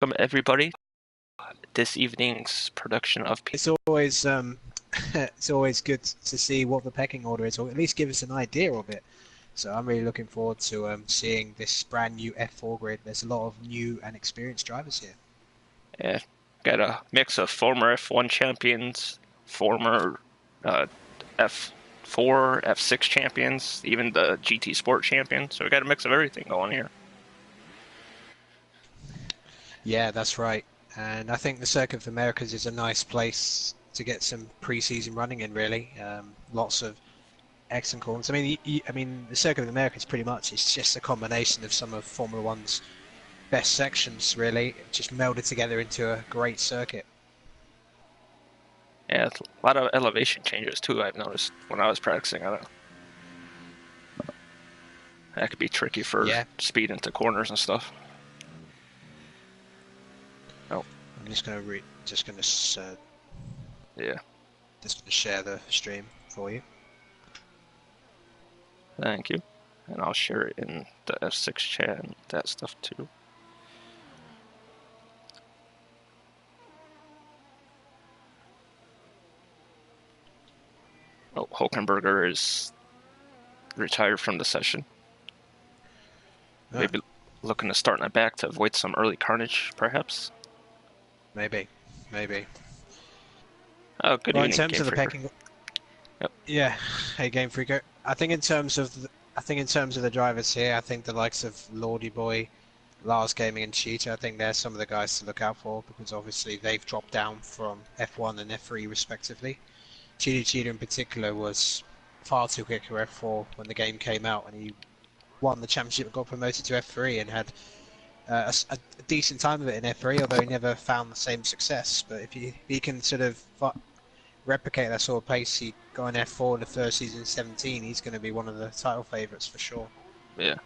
Welcome everybody. This evening's production of It's always it's always good to see what the pecking order is, or at least give us an idea of it. So I'm really looking forward to seeing this brand new F4 grid. There's a lot of new and experienced drivers here. got a mix of former F1 champions, former F4, F6 champions, even the GT Sport champion. So we got a mix of everything going here. Yeah, that's right. And I think the Circuit of the Americas is a nice place to get some pre-season running in. Really, lots of excellent corners. I mean, the Circuit of the Americas pretty much it's just a combination of some of Formula One's best sections, really, just melded together into a great circuit. Yeah, a lot of elevation changes too. I've noticed when I was practicing. I don't know. That could be tricky for Yeah, speed into corners and stuff. Oh, I'm just gonna yeah. just gonna share the stream for you. Thank you. And I'll share it in the F6 chat and that stuff too. Oh, Hulkenberger is retired from the session. Ah, Maybe looking to start in the back to avoid some early carnage, perhaps. maybe. Oh, good Well, in evening, terms Game of the Freaker. pecking, Yep. yeah. Hey, Game Freaker. I think in terms of the drivers here, I think the likes of Lordy Boy, Lars Gaming, and Cheetah, I think they're some of the guys to look out for because obviously they've dropped down from F1 and F3 respectively. Cheetah in particular was far too quick for F4 when the game came out, and he won the championship and got promoted to F3 and had a decent time of it in F3, although he never found the same success. But if he can sort of replicate that sort of pace he got in F4 in the first season in 17, he's going to be one of the title favourites for sure. Yeah.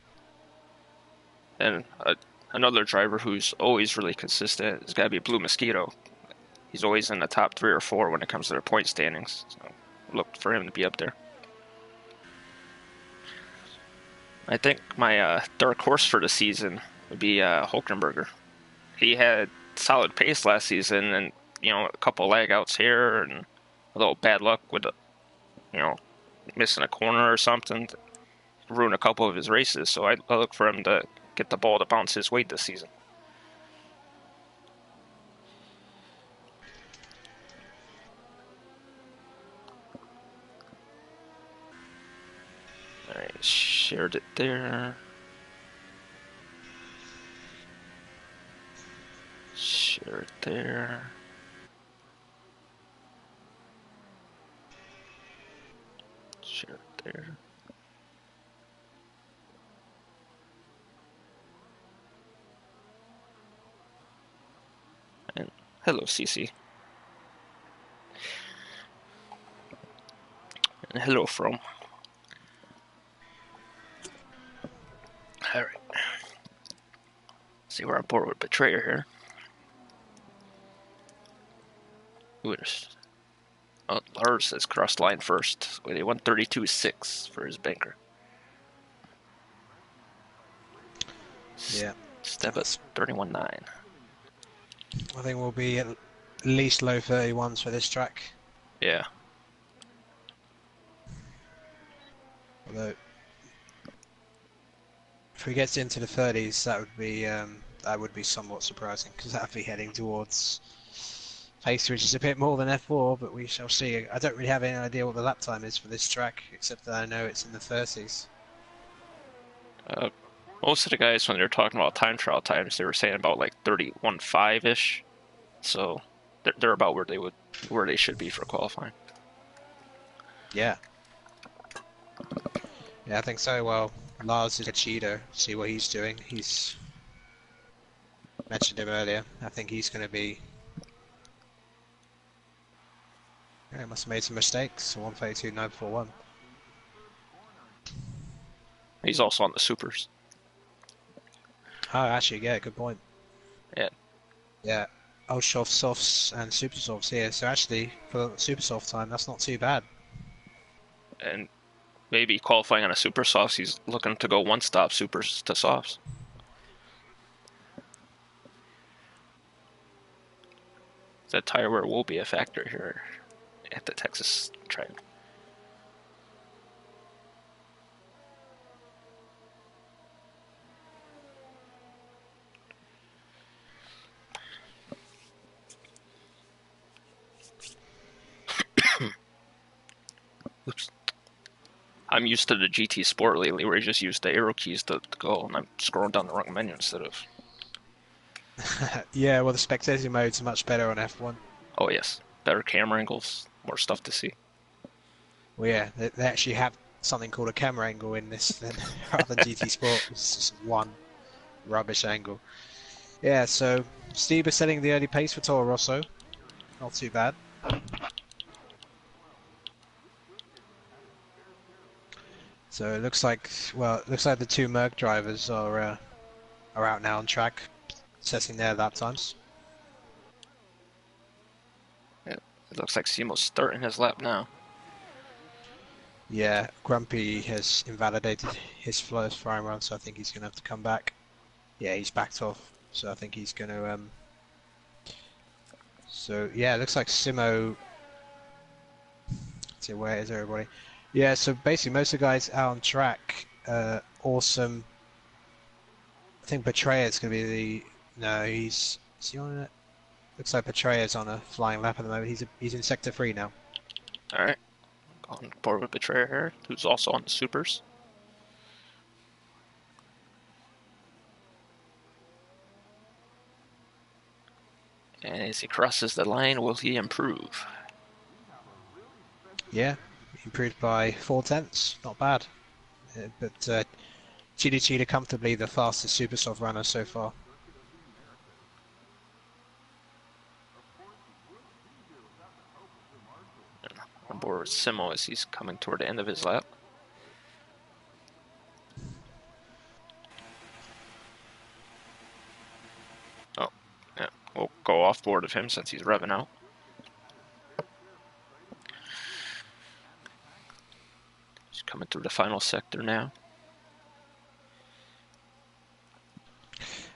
And another driver who's always really consistent has got to be Blue Mosquito. He's always in the top 3 or 4 when it comes to their point standings. So look for him to be up there. I think my dark horse for the season would be Hulkenberger. He had solid pace last season, and a couple lag outs here, and a little bad luck with missing a corner or something, ruin a couple of his races. So I look for him to get the ball to bounce his way this season. All right, shared it there. Share it there. Share it there. And hello, CC. And hello, From. All right. See, we're on board with Betrayer here. Oh, Lars has crossed line first with a 132.6 for his banker. Yeah, Step at 31.9. I think we'll be at least low 31s for this track. Yeah. Although, if we get into the 30s, that would be somewhat surprising because that would be heading towards pace, which is a bit more than F4. But we shall see. I don't really have any idea what the lap time is for this track, except that I know it's in the 30s. Most of the guys, when they were talking about time trial times, they were saying about like 31.5 ish. So they're about where they should be for qualifying. Yeah. Yeah, I think so. Well, Lars is a cheater. See what he's doing. He's mentioned him earlier. I think he's going to be. Yeah, he must have made some mistakes. 132.941. He's also on the supers. Oh, actually, yeah, good point. Yeah. Yeah, Ultra Softs and Super Softs here. So actually, for the Super Soft time, that's not too bad. And maybe qualifying on a super softs, he's looking to go one stop supers to softs. the tire wear will be a factor here at the Texas track. Oops. I'm used to the GT Sport lately, where you just use the arrow keys to go, and I'm scrolling down the wrong menu instead of. Yeah, well, the spectator mode's much better on F1. Oh yes, better camera angles, more stuff to see. Well, yeah, they actually have something called a camera angle in this then, rather than GT Sport. It's just one rubbish angle. Yeah, so Steve is setting the early pace for Toro Rosso. Not too bad. So it looks like, well, it looks like the two Merc drivers are out now on track, setting their lap times. Yeah, it looks like Simo's starting his lap now. Yeah, Grumpy has invalidated his first flying run, so I think he's going to have to come back. Yeah, he's backed off, so I think he's going to. So yeah, it looks like Simo. Let's see, where is everybody? Yeah, so basically most of the guys out on track. Awesome. I think Betrayer's going to be the. No, is he on it? Looks like Betrayer's on a flying lap at the moment. He's in sector 3 now. All right, on board with Betrayer here, who's also on the supers. And as he crosses the line, will he improve? Yeah, improved by 4/10. Not bad. But Cheetah Cheetah comfortably the fastest super soft runner so far. On board with Simo as he's coming toward the end of his lap. Oh, yeah, we'll go off board of him since he's revving out. He's coming through the final sector now.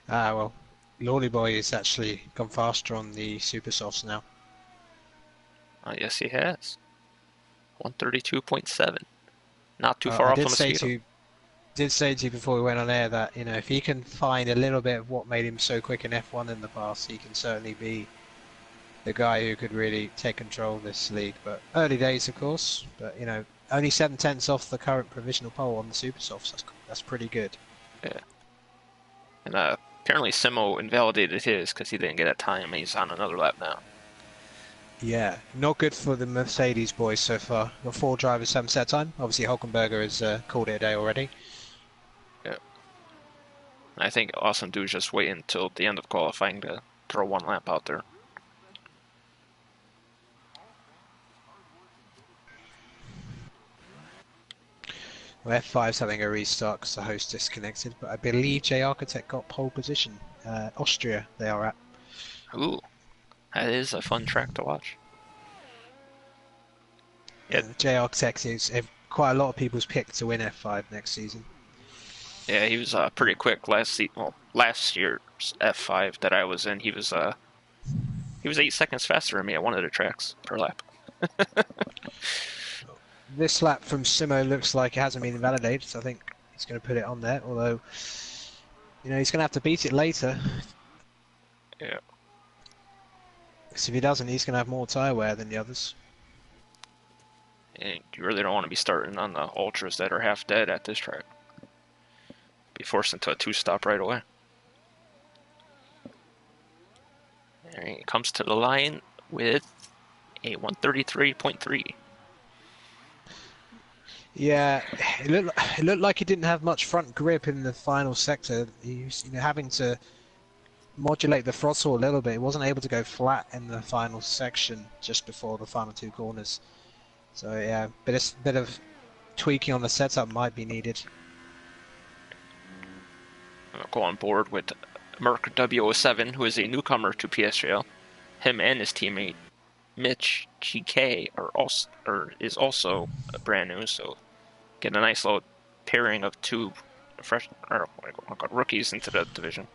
Ah, well, Lolly Boy has actually gone faster on the super softs now. Yes, he has. 132.7. Not too far off on the speed. Did say to you before we went on air that if he can find a little bit of what made him so quick in F1 in the past, he can certainly be the guy who could really take control of this league. But early days, of course. But only 7/10 off the current provisional pole on the super softs. That's pretty good. Yeah. And apparently Simo invalidated his because he didn't get a time. He's on another lap now. Yeah, not good for the Mercedes boys so far. Got 4 drivers, 7 set time. Obviously, Hulkenberger has called it a day already. Yeah. I think Awesome Dude's just waiting until the end of qualifying to throw one lap out there. Well, F5's having a restart because the host disconnected, but I believe J Architect got pole position. Austria, they are at. Ooh, that is a fun track to watch. Yeah, J Architect is quite a lot of people's pick to win F5 next season. Yeah, he was pretty quick last year's F5 that I was in. He was 8 seconds faster than me at one of the tracks per lap. This lap from Simo looks like it hasn't been invalidated, so I think he's going to put it on there. Although, he's going to have to beat it later. Yeah. Because if he doesn't, he's going to have more tyre wear than the others. And you really don't want to be starting on the ultras that are half dead at this track. Be forced into a 2-stop right away. And he comes to the line with a 133.3. Yeah, it looked like he didn't have much front grip in the final sector. He was having to modulate the throttle a little bit. He wasn't able to go flat in the final section just before the final 2 corners. So yeah, bit of tweaking on the setup might be needed. I'll go on board with Merc W07, who is a newcomer to PSGL. Him and his teammate Mitch GK is also brand new, so get a nice little pairing of 2 rookies into the division.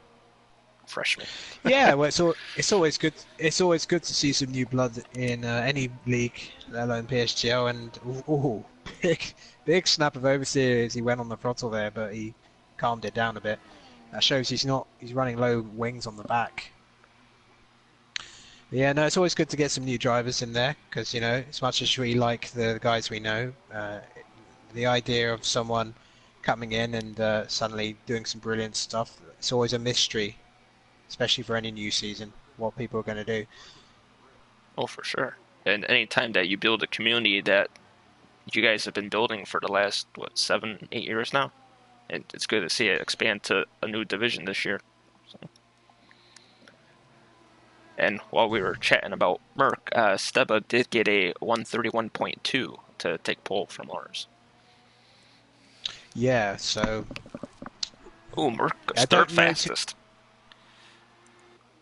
freshman. Yeah, well, it's always good. It's always good to see some new blood in any league, let alone PSGL. And ooh, big big snap of oversteer. He went on the throttle there, but he calmed it down a bit. That shows he's running low wings on the back. Yeah, no, it's always good to get some new drivers in there because as much as we like the guys we know, the idea of someone coming in and suddenly doing some brilliant stuff, it's always a mystery, especially for any new season, what people are going to do. Oh, for sure. And any time that you build a community that you guys have been building for the last, what, 7, 8 years now, and it's good to see it expand to a new division this year. So. And while we were chatting about Merc, Steba did get a 131.2 to take pole from ours. Yeah, so Ooh, Merc I goes third don't know. fastest.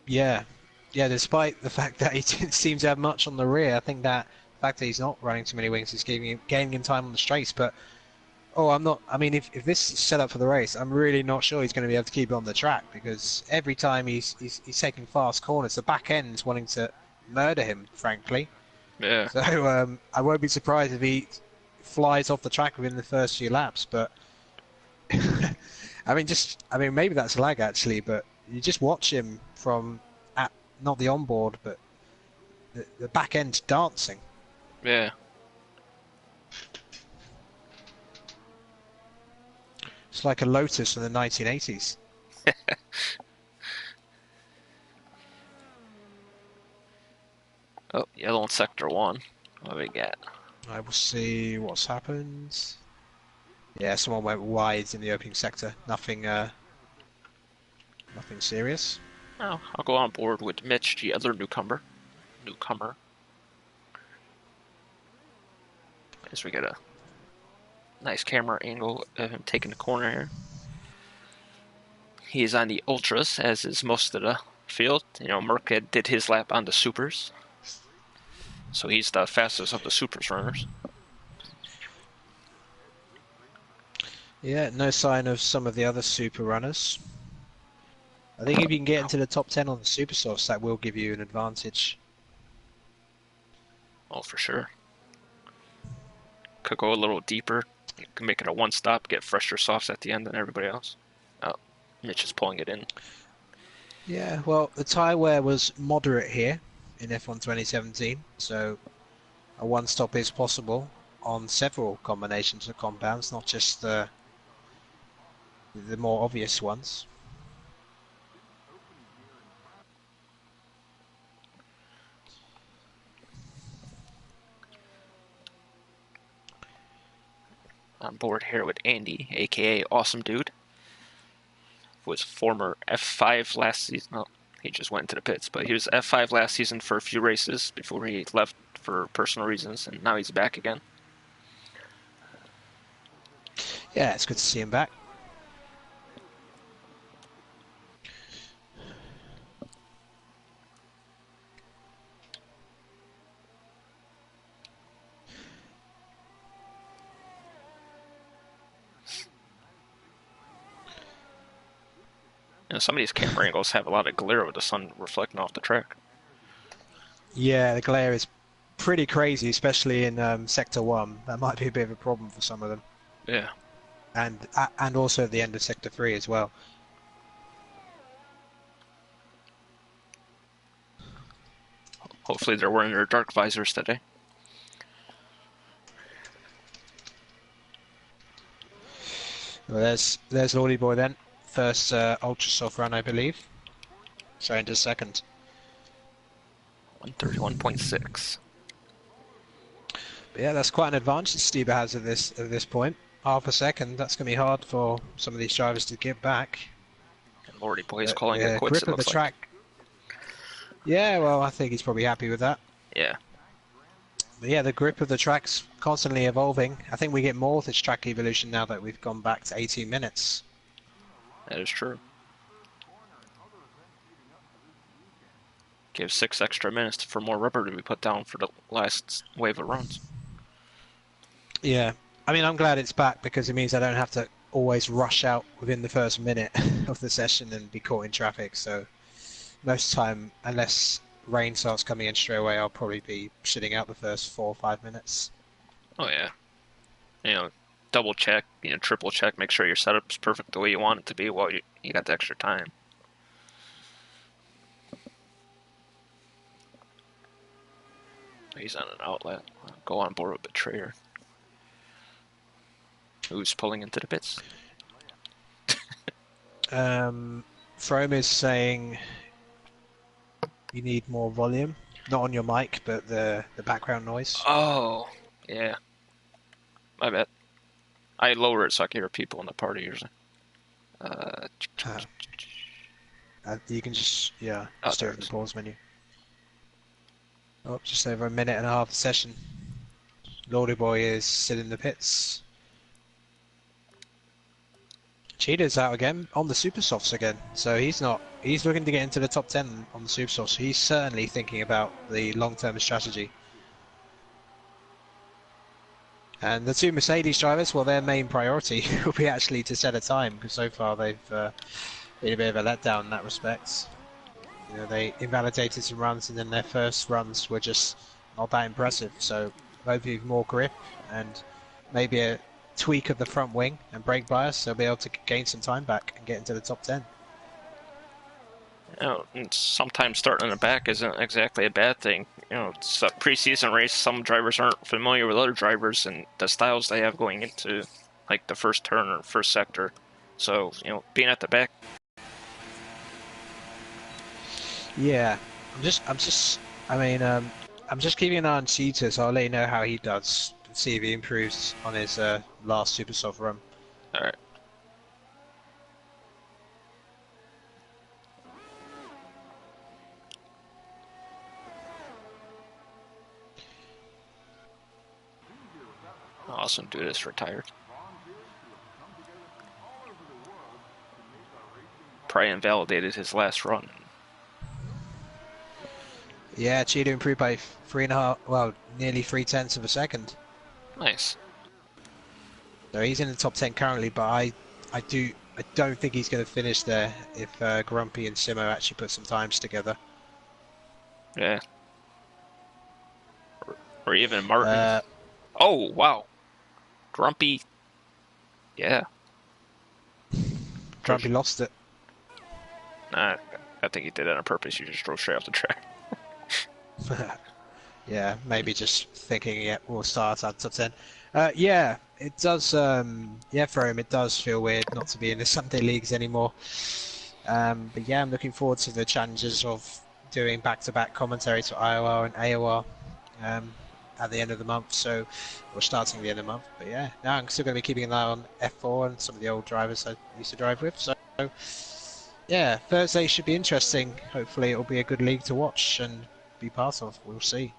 Yeah, yeah. Despite the fact that he didn't seem to have much on the rear, I think that the fact that he's not running too many wings is gaining him time on the straights. But I'm not. I mean, if this is set up for the race, I'm really not sure he's going to be able to keep it on the track because every time he's taking fast corners, the back end's wanting to murder him, frankly. Yeah. So I won't be surprised if he flies off the track within the first few laps. But I mean, maybe that's lag actually, but you just watch him from not the onboard, but the back end dancing. Yeah. It's like a Lotus from the 1980s. Oh, yellow in sector 1. What do we got? I will see what's happened. Yeah, someone went wide in the opening sector. Nothing serious. Oh, I'll go on board with Mitch, the other newcomer. As we get a nice camera angle of him taking the corner here. He's on the ultras, as is most of the field. Merck did his lap on the supers, so he's the fastest of the supers runners. Yeah, no sign of some of the other super runners. I think if you can get into the top 10 on the super softs, that will give you an advantage. Oh, for sure. Could go a little deeper. Can make it a one-stop, get fresher softs at the end than everybody else. Oh, Mitch is pulling it in. Yeah, well, the tyre wear was moderate here in F1 2017, so a one-stop is possible on several combinations of compounds, not just the more obvious ones. On board here with Andy, aka Awesome Dude. Was former F5 last season. Oh, he just went into the pits, but he was F5 last season for a few races before he left for personal reasons, and now he's back again. Yeah, it's good to see him back. Some of these camera angles have a lot of glare with the sun reflecting off the track. Yeah, the glare is pretty crazy, especially in Sector 1. That might be a bit of a problem for some of them. Yeah. And also at the end of Sector 3 as well. Hopefully they're wearing their dark visors today. Well, there's Lordy Boy then. First Ultra Soft run, I believe. Sorry, into second. 131.6. But yeah, that's quite an advantage Steba has at this point. Half a second. That's going to be hard for some of these drivers to get back. And Lordy Boy is calling it quits. Grip of the track. Yeah, well, I think he's probably happy with that. Yeah. But yeah, the grip of the track's constantly evolving. I think we get more with its track evolution now that we've gone back to 18 minutes. That is true. Give 6 extra minutes for more rubber to be put down for the last wave of runs. Yeah, I mean, I'm glad it's back because it means I don't have to always rush out within the first minute of the session and be caught in traffic. So most time, unless rain starts coming in straight away, I'll probably be sitting out the first 4 or 5 minutes. Oh yeah, double check, triple check, make sure your setup's perfect the way you want it to be while you got the extra time. He's on an outlet. Go on board with Betrayer. Who's pulling into the pits? Frome is saying you need more volume, not on your mic, but the background noise. Oh, yeah. My bad. I lower it so I can hear people in the party usually. You can just do it in the pause menu. Oh, just over a minute and a half of session. Lordy Boy is still in the pits. Cheetah's out again on the super softs again, so he's looking to get into the top 10 on the super softs. So he's certainly thinking about the long-term strategy. And the two Mercedes drivers, well, their main priority will be actually to set a time, because so far they've been a bit of a letdown in that respect. They invalidated some runs, and then their first runs were just not that impressive. So hopefully with more grip and maybe a tweak of the front wing and brake bias, they'll be able to gain some time back and get into the top 10. And sometimes starting in the back isn't exactly a bad thing. It's a preseason race. Some drivers aren't familiar with other drivers and the styles they have going into, like the first turn or first sector. So being at the back. Yeah, I'm just keeping an eye on Cheetah, so I'll let you know how he does. See if he improves on his last super soft run. All right. Awesome, dude is retired. Probably invalidated his last run. Yeah, Cheetah improved by 3.5, well, nearly 0.3 of a second. Nice. So he's in the top 10 currently, but I don't think he's going to finish there if Grumpy and Simo actually put some times together. Yeah. Or even Martin. Oh, wow. Grumpy. Yeah. Grumpy lost it. Nah, I think he did it on purpose. You just drove straight off the track. Yeah, maybe just thinking, we'll start at top 10. Yeah, it does, for him, it does feel weird not to be in the Sunday leagues anymore. But yeah, I'm looking forward to the challenges of doing back-to-back commentaries for IOR and AOR at the end of the month, so we're starting the end of the month. But yeah, now I'm still going to be keeping an eye on F4 and some of the old drivers I used to drive with. So yeah, Thursday should be interesting. Hopefully it'll be a good league to watch and be part of. We'll see.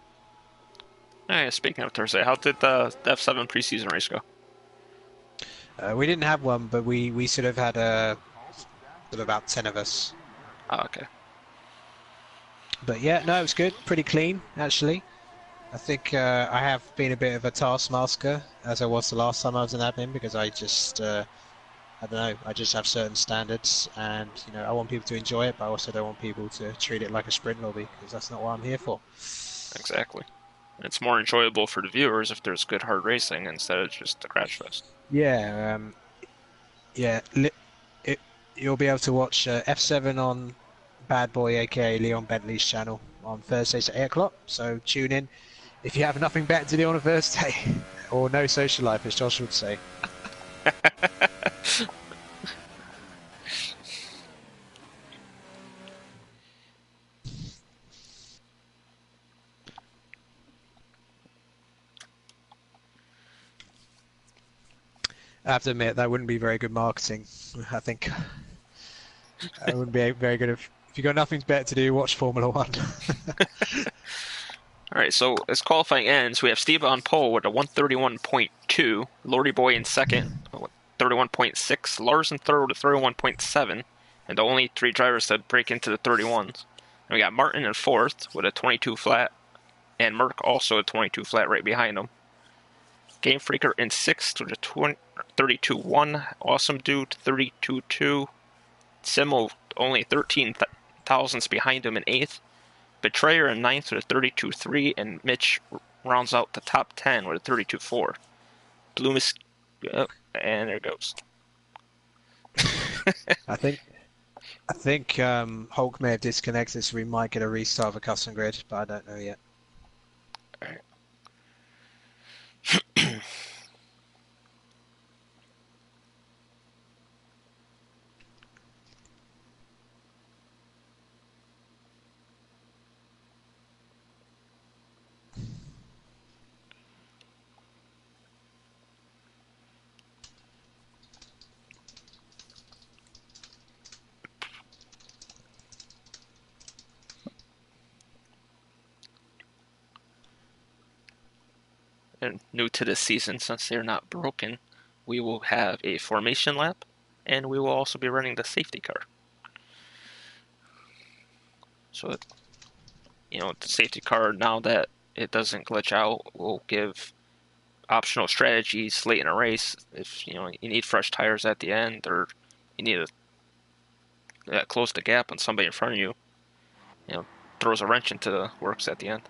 Hey, speaking of Thursday, how did the F7 preseason race go? We didn't have one, but we sort of had about 10 of us. Oh, okay. But yeah, no, it was good. Pretty clean, actually. I think I have been a bit of a taskmaster, as I was the last time I was in admin, because I just, I don't know, I just have certain standards, and I want people to enjoy it, but I also don't want people to treat it like a sprint lobby, because that's not what I'm here for. Exactly. It's more enjoyable for the viewers if there's good hard racing instead of just a crash fest. Yeah, you'll be able to watch F7 on Bad Boy, aka Leon Bentley's channel, on Thursdays at 8 o'clock, so tune in if you have nothing better to do on a Thursday, or no social life, as Josh would say. I have to admit, that wouldn't be very good marketing. I think it wouldn't be very good if you got nothing better to do, watch Formula One. Alright, so as qualifying ends, we have Steve on pole with a 131.2, Lordy Boy in second, 31.6, Lars in third with a 31.7, and the only three drivers that break into the 31s. And we got Martin in fourth with a 22 flat, and Merck also a 22 flat right behind him. Game Freaker in sixth with a 32.1, Awesome Dude 32.2, Simmel only 13 thousandths behind him in 8th. Betrayer in 9th with a 32.3, and Mitch rounds out the top 10 with a 32.4. Bloomis, and there it goes. I think Hulk may have disconnected, so we might get a restart of a custom grid, but I don't know yet. All right. And new to this season, since they're not broken, we will have a formation lap, and we will also be running the safety car. So, the safety car, now that it doesn't glitch out, will give optional strategies late in a race. If you need fresh tires at the end, or you need to close the gap on somebody in front of you, throws a wrench into the works at the end.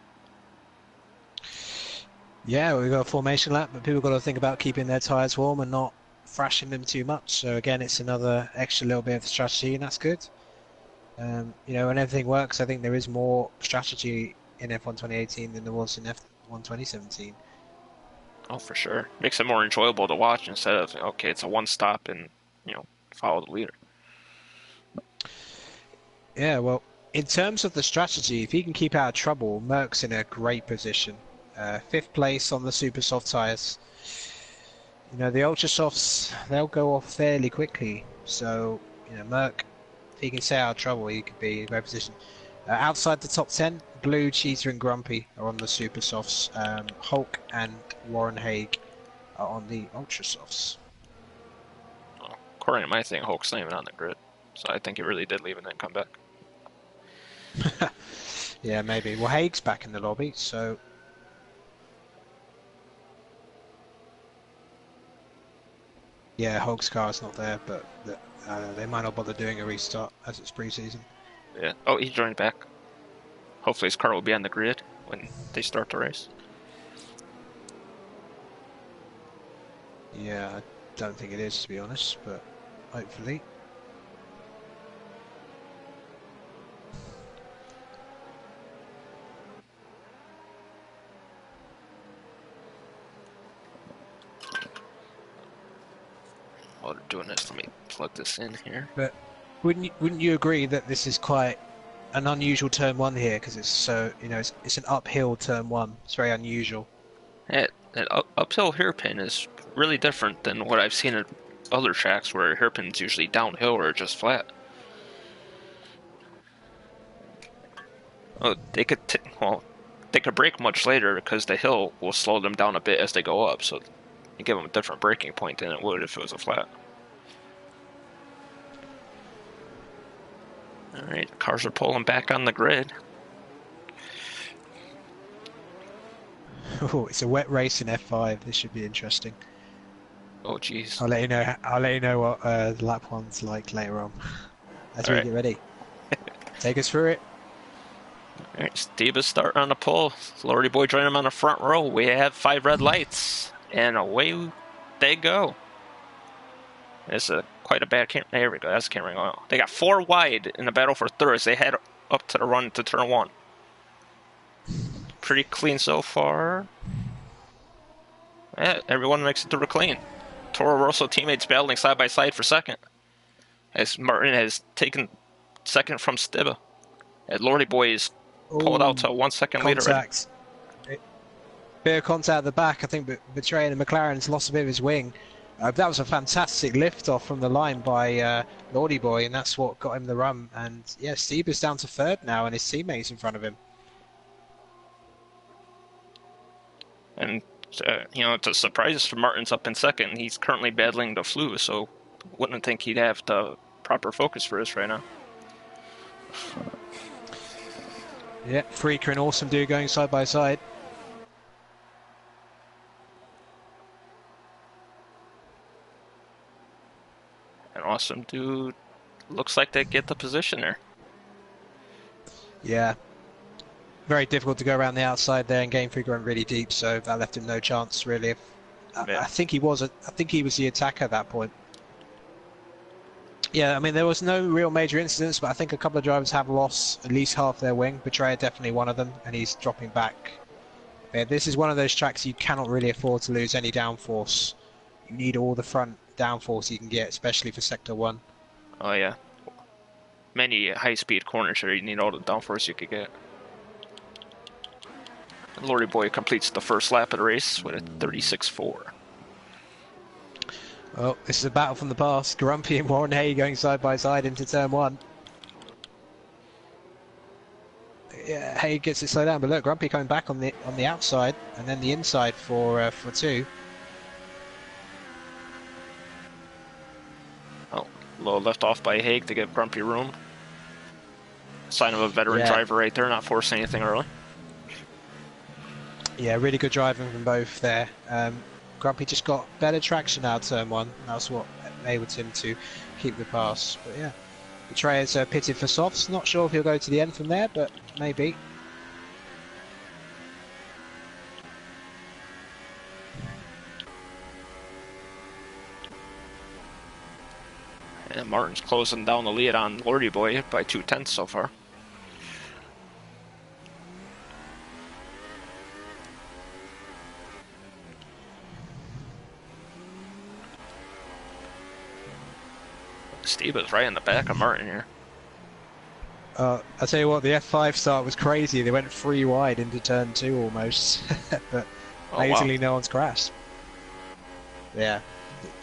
Yeah, we got a formation lap, but people got to think about keeping their tyres warm and not thrashing them too much. So again, it's another extra little bit of strategy, and that's good. When everything works, I think there is more strategy in F1 2018 than there was in F1 2017. Oh, for sure. Makes it more enjoyable to watch instead of, okay, it's a one stop and, follow the leader. Yeah, well, in terms of the strategy, if he can keep out of trouble, Merck's in a great position. 5th place on the super soft tyres. The ultra softs, they'll go off fairly quickly. So, Merck, if he can stay out of trouble, he could be in a great position. Outside the top 10, Blue, Cheetah, and Grumpy are on the super softs. Hulk and Warren Haig are on the ultra softs. Well, according to my thing, Hulk's not even on the grid. So I think he really did leave and then come back. Yeah, maybe. Well, Haig's back in the lobby, so... Yeah, Hulk's car's not there, but they might not bother doing a restart as it's preseason. Yeah. Oh, he joined back. Hopefully his car will be on the grid when they start the race. Yeah, I don't think it is, to be honest, but hopefully. While they're doing this, let me plug this in here. But wouldn't you agree that this is quite an unusual turn one here, because it's so it's an uphill turn one. It's very unusual. That uphill hairpin is really different than what I've seen at other tracks where hairpin's usually downhill or just flat. Oh, they could brake much later because the hill will slow them down a bit as they go up, so you give them a different braking point than it would if it was a flat. Alright, cars are pulling back on the grid. Oh, it's a wet race in F5. This should be interesting. Oh, jeez. I'll let you know. I'll let you know what the lap one's like later on as we get ready. Take us through it. Alright, Steve is starting on the pole. Lordy boy joining him on the front row. We have 5 red lights, and away they go. It's quite a bad camera. There we go. That's the camera going. They got 4 wide in the battle for third as they head up to the run to turn 1. Pretty clean so far. Yeah, everyone makes it through clean. Toro Rosso teammates battling side by side for second, as Martin has taken second from Stibba. And Lordy Boy is pulled out to a 1 second lead already. Bit of contact at the back. I think Betrayer and McLaren's lost a bit of his wing. That was a fantastic lift off from the line by Lordy Boy, and that's what got him the run. And yeah, Steve is down to third now, and his teammates in front of him. And it's a surprise for Martin's up in second. He's currently battling the flu, so wouldn't think he'd have the proper focus for this right now. Yeah, Freaker and Awesome Dude going side by side. An Awesome Dude looks like they get the position there. Yeah, very difficult to go around the outside there, and Game Freak went really deep, so that left him no chance really. Yeah. I think he was the attacker at that point. Yeah, I mean there was no real major incidents, but I think a couple of drivers have lost at least half their wing. Betrayer definitely one of them, and he's dropping back. Yeah, this is one of those tracks you cannot really afford to lose any downforce. You need all the front downforce you can get, especially for Sector 1. Oh yeah. Many high-speed corners here. You need all the downforce you could get. Lordy Boy completes the first lap of the race with a 36.4. Oh, this is a battle from the past. Grumpy and Warren Hay going side by side into turn 1. Yeah, Hay gets it slowed down, but look, Grumpy coming back on the outside and then the inside for 2. Oh, a little left off by Haig to give Grumpy room. Sign of a veteran driver right there, not forcing anything early. Yeah, really good driving from both there. Grumpy just got better traction out turn 1. That's what enabled him to keep the pass. But yeah, Betrayer's pitted for softs. Not sure if he'll go to the end from there, but maybe. And Martin's closing down the lead on Lordy Boy by 0.2 so far. Steve is right in the back of Martin here. I'll tell you what, the F5 start was crazy. They went 3 wide into turn 2 almost, but amazingly no one's crashed. Yeah,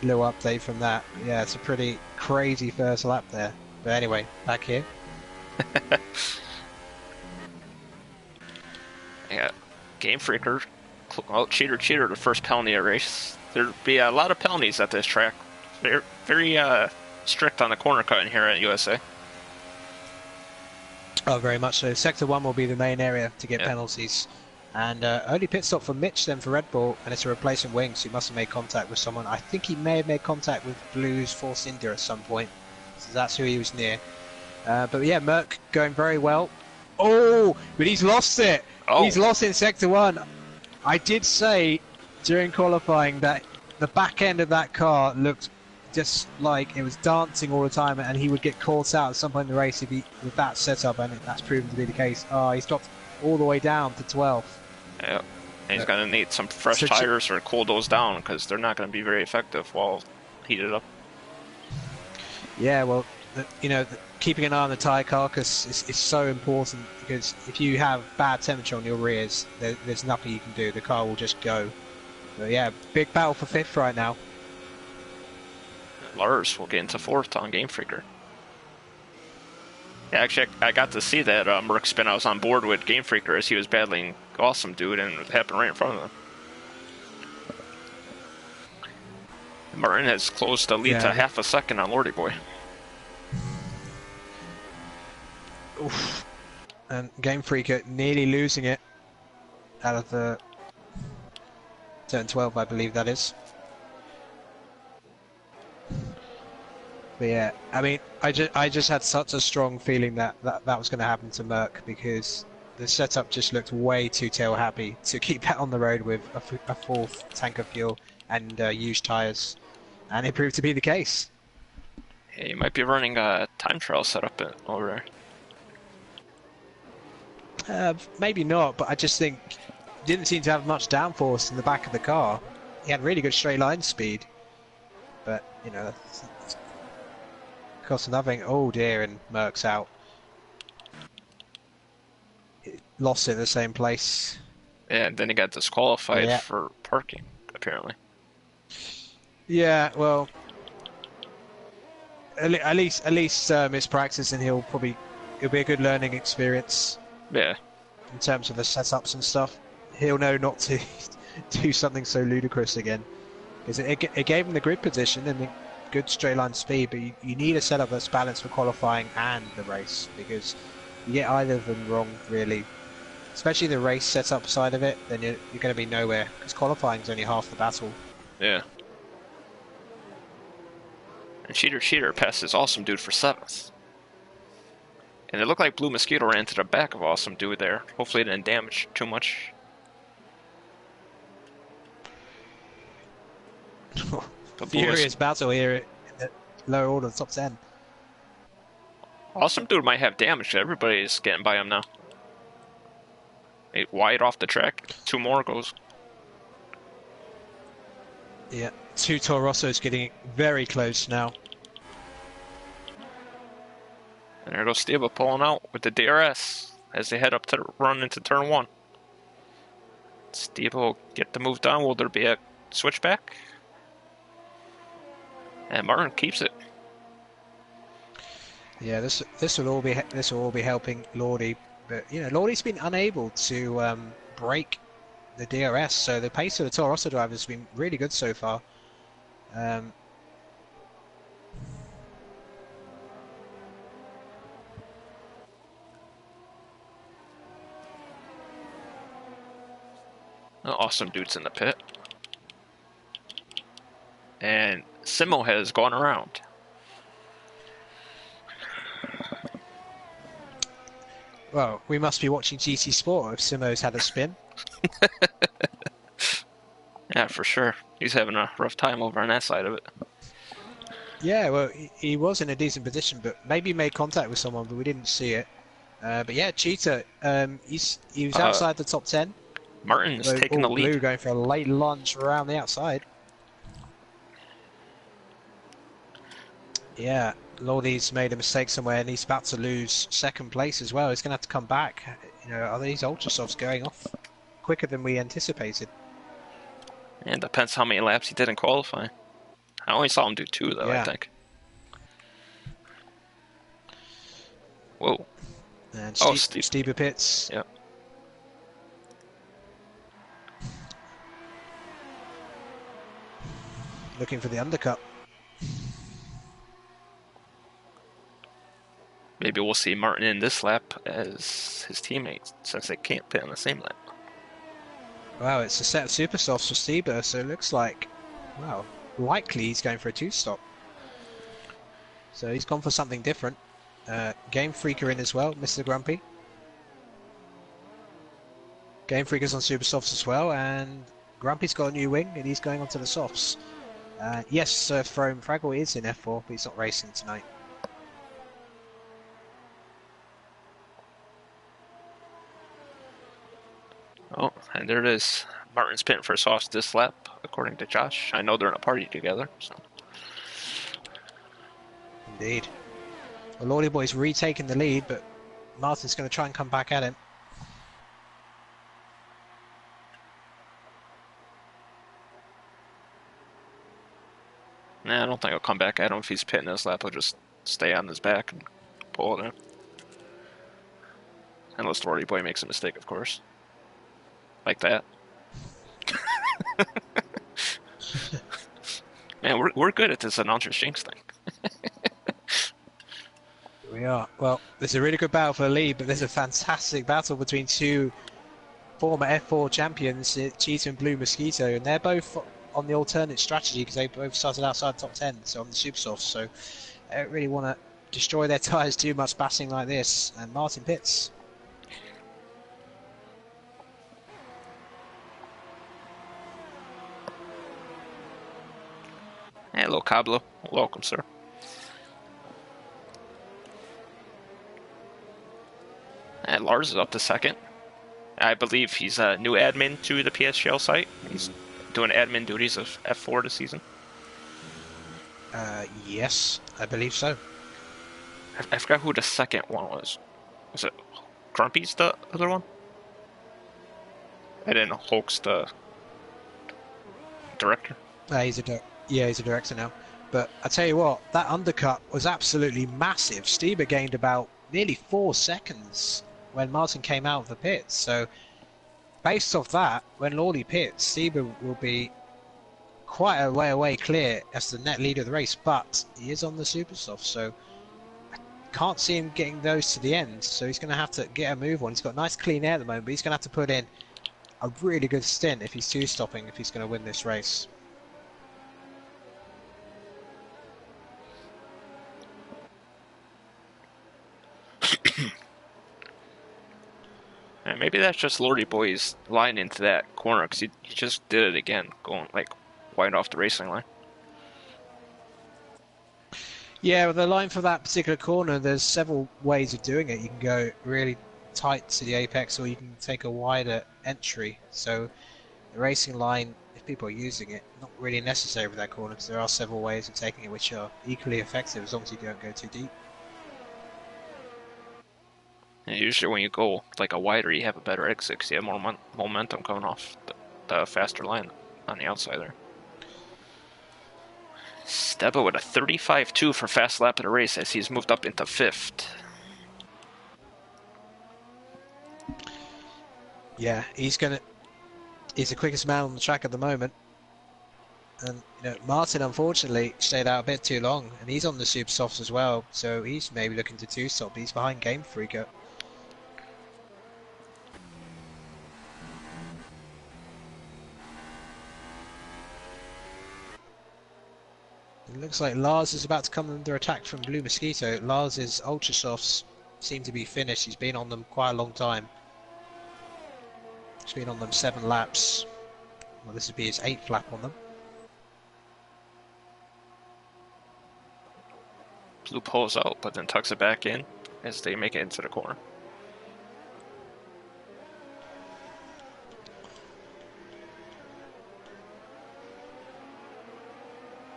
little update from that. Yeah, it's a pretty crazy first lap there. But anyway, back here. Yeah, Game Freaker. Oh, cheater, the first penalty of race. There'd be a lot of penalties at this track. Very strict on the corner cutting here at USA. Oh, very much so. Sector 1 will be the main area to get penalties. And only pit stop for Mitch then for Red Bull, and it's a replacement wing, so he must have made contact with someone. I think he may have made contact with Blue's Force India at some point, so that's who he was near. But yeah, Merck going very well. Oh, but he's lost it. Oh. He's lost in Sector 1. I did say during qualifying that the back end of that car looked just like it was dancing all the time, and he would get caught out at some point in the race if he with that setup, and that's proven to be the case. Oh, he's dropped all the way down to 12th. Yeah, and he's going to need some fresh tires or cool those down, because they're not going to be very effective while heated up. Yeah, well, keeping an eye on the tyre carcass is so important, because if you have bad temperature on your rears, there's nothing you can do. The car will just go. But yeah, big battle for 5th right now. Lars will get into 4th on Game Freaker. Yeah, actually, I got to see that Merc spin. I was on board with Game Freaker as he was battling Awesome Dude, and it happened right in front of him. Martin has closed the lead to half a second on Lordy Boy. Oof. And Game Freaker nearly losing it out of the turn 12, I believe that is. But yeah, I mean, I just had such a strong feeling that was going to happen to Merc, because the setup just looked way too tail happy to keep that on the road with a 4th tank of fuel and used tyres, and it proved to be the case. Yeah, you might be running a time trial setup over there. Maybe not, but I just think didn't seem to have much downforce in the back of the car. He had really good straight line speed, but cost nothing. Oh dear, and Merck's out. Lost it in the same place. Yeah, and then he got disqualified for parking, apparently. Yeah, well, at least it's practice, and it'll be a good learning experience. Yeah. In terms of the setups and stuff, he'll know not to do something so ludicrous again, because it gave him the grid position and good straight line speed, but you need a setup that's balanced for qualifying and the race, because you get either of them wrong, really, especially the race setup side of it, then you're going to be nowhere, because qualifying is only half the battle. Yeah. And Cheater passes Awesome Dude for 7th. And it looked like Blue Mosquito ran to the back of Awesome Dude there. Hopefully it didn't damage too much. Furious battle here in the lower order of the top 10. Awesome Dude might have damage. Everybody's getting by him now. Wide off the track. 2 more goes. Yeah, 2 Toro Rossos getting very close now. And there goes Steva pulling out with the DRS as they head up to run into turn 1. Steva will get the move done. Will there be a switchback? And Martin keeps it. Yeah, this will all be helping Lordy, but you know Lordy's been unable to break the DRS, so the pace of the Toro Rosso driver has been really good so far. Awesome Dude's in the pit. And Simo has gone around. Well, we must be watching GT Sport if Simo's had a spin. Yeah, for sure. He's having a rough time over on that side of it. Yeah, well, he was in a decent position, but maybe made contact with someone, but we didn't see it. But yeah, Cheetah, he was outside the top 10. Martin's taking the lead. Blue going for a late lunge around the outside. Yeah, Lordy's made a mistake somewhere and he's about to lose 2nd place as well. He's going to have to come back. You know, are these Ultrasofts going off quicker than we anticipated? Yeah, it depends how many laps he did in qualifying. I only saw him do 2 though, yeah. I think. Whoa. And Stieber pits. Yep. Looking for the undercut. Maybe we'll see Martin in this lap as his teammates, since they can't pit on the same lap. Wow, it's a set of super softs for Stieber, so it looks like, well, likely he's going for a 2-stop. So he's gone for something different. Game Freaker in as well, Mr. Grumpy. Game Freaker's on super softs as well, and Grumpy's got a new wing, and he's going onto the softs. Yes, Throne Fraggle is in F4, but he's not racing tonight. Oh, and there it is. Martin's pitting for softs this lap, according to Josh. I know they're in a party together. So. Indeed. Well, Lordy Boy's retaking the lead, but Martin's going to try and come back at him. Nah, I don't think I'll come back at him if he's pitting this lap. He'll just stay on his back and pull it in. Unless Lordy Boy makes a mistake, of course. Like that. Man, we're good at this announcer jinx thing. We are. Well, there's a really good battle for the lead, but there's a fantastic battle between 2 former F4 champions, Cheetah and Blue Mosquito, and they're both on the alternate strategy because they both started outside top 10, so on the super softs, so they don't really want to destroy their tyres too much passing like this, and Martin pits. Hello, Cablo. Welcome, sir. And Lars is up to 2nd. I believe he's a new admin to the PSGL site. He's doing admin duties of F4 this season. Yes, I believe so. I forgot who the 2nd one was. Was it Grumpy's the other one? And then Hulk's the director? He's a director now. But I tell you what, that undercut was absolutely massive. Stieber gained about nearly 4 seconds when Martin came out of the pits. So based off that, when Lordy pits, Stieber will be quite a way away clear as the net leader of the race, but he is on the super soft, so I can't see him getting those to the end. So he's going to have to get a move on. He's got nice clean air at the moment, but he's going to have to put in a really good stint if he's 2-stopping, if he's going to win this race. maybe that's just Lordy Boy's line into that corner, because he just did it again, going like wide off the racing line. Yeah, with the line for that particular corner, there's several ways of doing it. You can go really tight to the apex, or you can take a wider entry. So the racing line, if people are using it, not really necessary for that corner, because there are several ways of taking it which are equally effective as long as you don't go too deep. And usually when you go like a wider, you have a better exit because you have more momentum coming off the faster line on the outside there. Steba with a 35.2 for fast lap of the race as he's moved up into 5th. Yeah, he's the quickest man on the track at the moment. And Martin unfortunately stayed out a bit too long, and he's on the super softs as well, so he's maybe looking to two-stop. He's behind Game Freaker. It looks like Lars is about to come under attack from Blue Mosquito. Lars's Ultra Softs seem to be finished. He's been on them quite a long time. He's been on them 7 laps. Well, this would be his 8th lap on them. Blue pulls out, but then tucks it back in as they make it into the corner.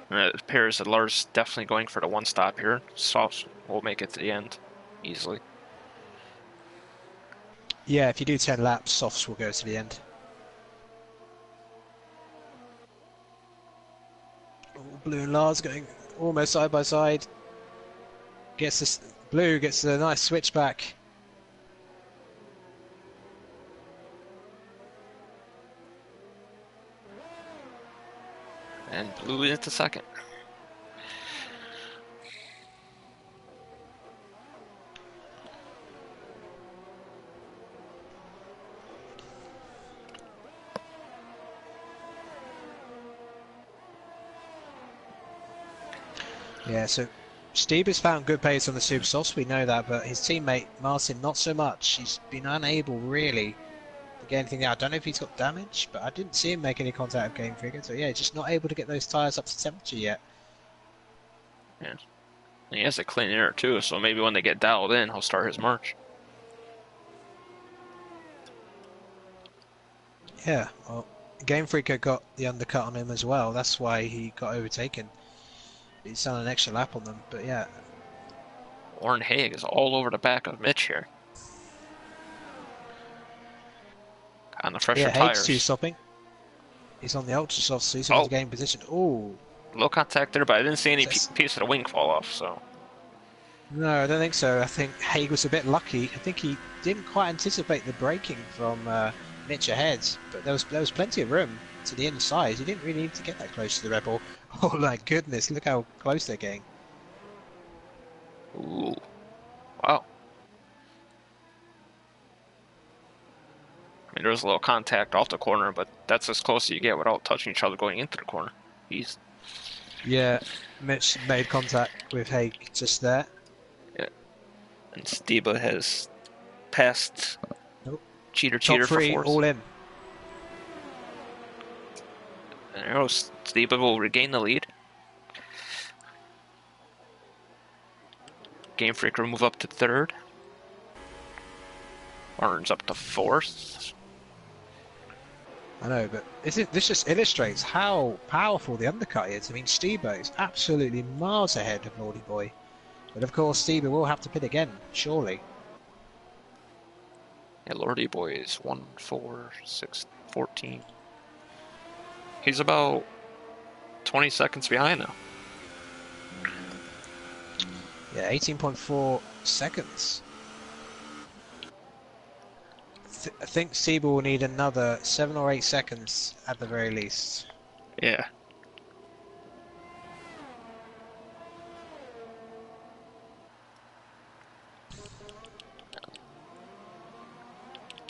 And it appears that Lars definitely going for the one stop here. Softs will make it to the end easily. Yeah, if you do 10 laps, softs will go to the end. Blue and Lars going almost side by side. Blue gets a nice switchback. And Blue into 2nd. Yeah, so Steve has found good pace on the super softs, we know that, but his teammate Martin not so much. He's been unable really to get anything out. I don't know if he's got damage, but I didn't see him make any contact with Game Freaker, so yeah, just not able to get those tyres up to temperature yet. Yeah. And he has a clean air too, so maybe when they get dialed in, he'll start his march. Yeah, well, Game Freaker got the undercut on him as well. That's why he got overtaken. He's done an extra lap on them, but yeah. Warren Haig is all over the back of Mitch here. On the fresher tires. Haig's two-stopping. He's on the ultra soft, so he's on the game position. Ooh. Low contact there, but I didn't see any piece of the wing fall off, so. No, I don't think so. I think Haig was a bit lucky. I think he didn't quite anticipate the braking from Mitch ahead, but there was plenty of room to the inside. He didn't really need to get that close to the Rebel. Oh my goodness, look how close they're getting. Ooh. Wow. I mean, there was a little contact off the corner, but that's as close as you get without touching each other going into the corner. Yeah, Mitch made contact with Haig just there. Yeah. And Steba has passed Cheater Top 3, for 4th. all in. And Steba will regain the lead. Game Freaker will move up to 3rd. Arn's up to 4th. I know, but this just illustrates how powerful the undercut is. I mean, Steba is absolutely miles ahead of Lordy Boy. But of course, Steba will have to pit again, surely. Yeah, Lordy Boy is 1, 4, 6, 14. He's about 20 seconds behind now. Yeah, 18.4 seconds. I think Steba will need another 7 or 8 seconds at the very least. Yeah.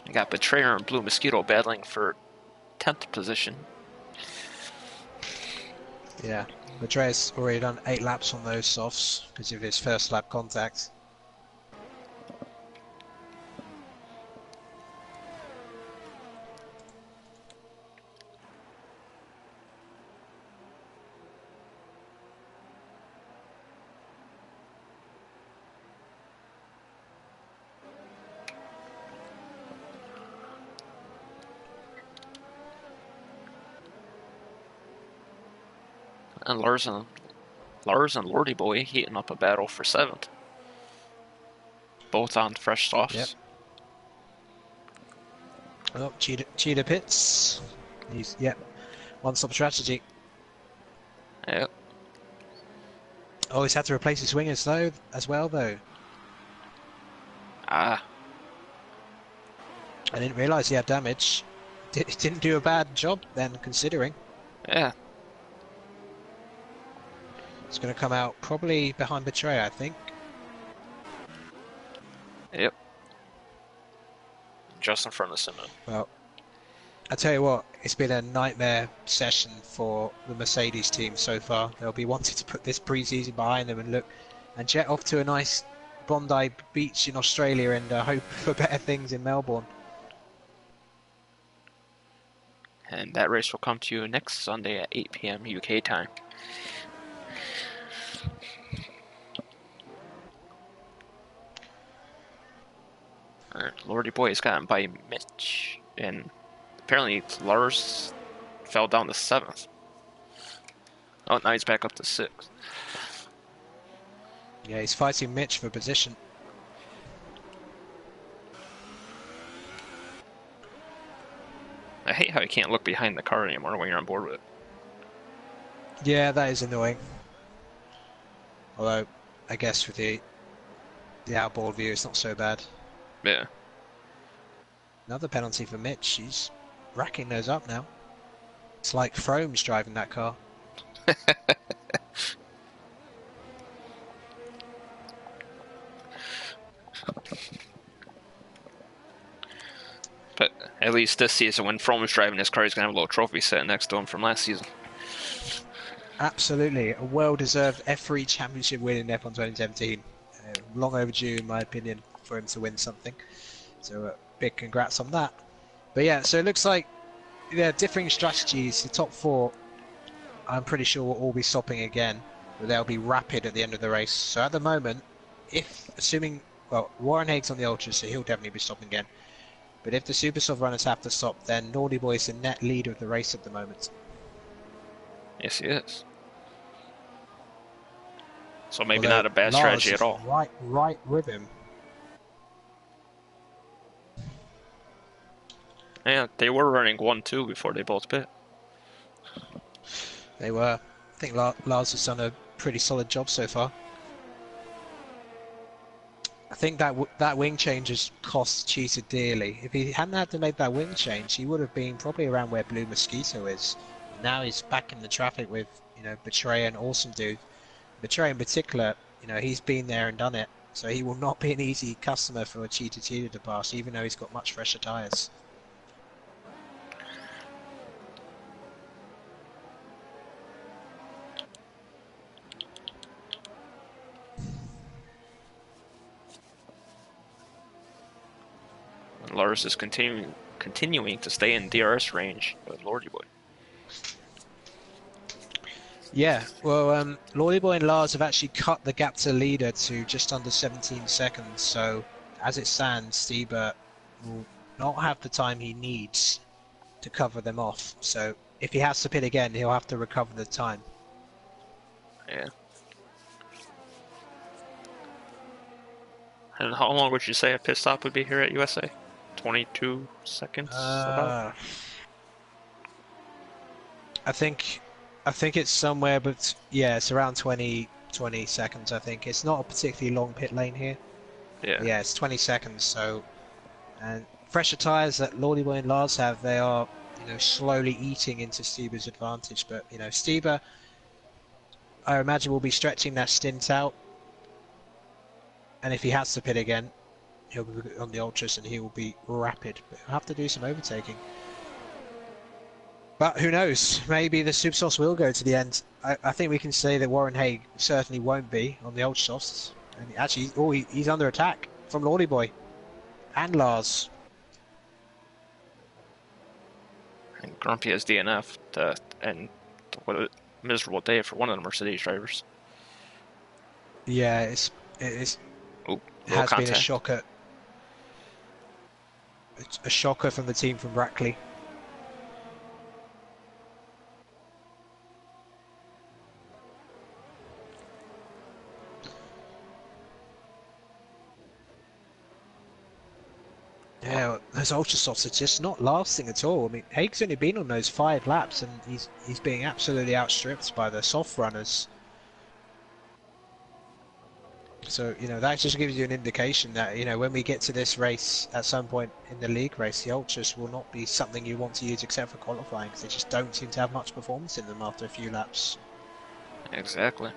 You got Betrayer and Blue Mosquito battling for 10th position. Yeah, Betrayer's already done 8 laps on those softs because of his first lap contact. And Lars and Lordy Boy heating up a battle for 7th. Both on fresh Yep. softs. Oh, Cheetah pits. Yep. One-stop strategy. Yep. Oh, he's had to replace his wingers though, as well though. Ah. I didn't realise he had damage. He didn't do a bad job then, considering. Yeah. It's going to come out probably behind Betray, I think. Yep. Just in front of Simon. Well, I tell you what, it's been a nightmare session for the Mercedes team so far. They'll be wanting to put this pre-season behind them and look and jet off to a nice Bondi beach in Australia and hope for better things in Melbourne. And that race will come to you next Sunday at 8 p.m. UK time. Lordy Boy is gotten by Mitch, and apparently Lars fell down to 7th. Oh, now he's back up to 6th. Yeah, he's fighting Mitch for position. I hate how you can't look behind the car anymore when you're on board with it. Yeah, that is annoying. Although, I guess with the outboard view, it's not so bad. Yeah. Another penalty for Mitch. He's racking those up now. It's like Frome's driving that car. But at least this season, when Fromm is driving his car, he's going to have a little trophy sitting next to him from last season. Absolutely. A well-deserved F3 championship win in F1 2017. Long overdue, in my opinion, for him to win something. So big congrats on that. But yeah, so it looks like differing strategies. The top 4, I'm pretty sure, will all be stopping again. But they'll be rapid at the end of the race. So at the moment, Warren Haig's on the Ultra, so he'll definitely be stopping again. But if the Super Soft runners have to stop, then Naughty Boy is the net leader of the race at the moment. Yes, he is. So maybe not a bad strategy at all. Right with him. Yeah, they were running 1-2 before they both pit. They were. I think Lars has done a pretty solid job so far. I think that wing change has cost Cheetah dearly. If he hadn't had to make that wing change, he would have been probably around where Blue Mosquito is. Now he's back in the traffic with, Betray and Awesome Dude. Betray in particular, he's been there and done it. So he will not be an easy customer for a Cheetah to pass, even though he's got much fresher tyres. And Lars is continuing to stay in DRS range with Lordy Boy. Yeah, well, Lordy Boy and Lars have actually cut the gap to leader to just under 17 seconds. So as it stands, Stieber will not have the time he needs to cover them off. So if he has to pit again, he'll have to recover the time. Yeah. And how long would you say a pit stop would be here at USA? 22 seconds? About? I think it's somewhere, but yeah, it's around 20 seconds. I think it's not a particularly long pit lane here. Yeah, it's 20 seconds. So, and fresher tires that Lordy Boy and Lars have, they are slowly eating into Stieber's advantage. But Stieber, I imagine, will be stretching that stint out, and if he has to pit again, he'll be on the ultras and he will be rapid. But he'll have to do some overtaking. But who knows? Maybe the Super Softs will go to the end. I think we can say that Warren Haig certainly won't be on the Ultra Softs. And actually, he's under attack from Lordy Boy and Lars. and Grumpy has DNF, and what a miserable day for one of the Mercedes drivers. Yeah, it has contact. been a shocker. It's a shocker from the team from Brackley. those ultra softs are just not lasting at all. I mean, Haig's only been on those 5 laps, and he's being absolutely outstripped by the soft runners. So, that just gives you an indication that, when we get to this race at some point in the league race, the ultras will not be something you want to use except for qualifying, because they just don't seem to have much performance in them after a few laps. Exactly.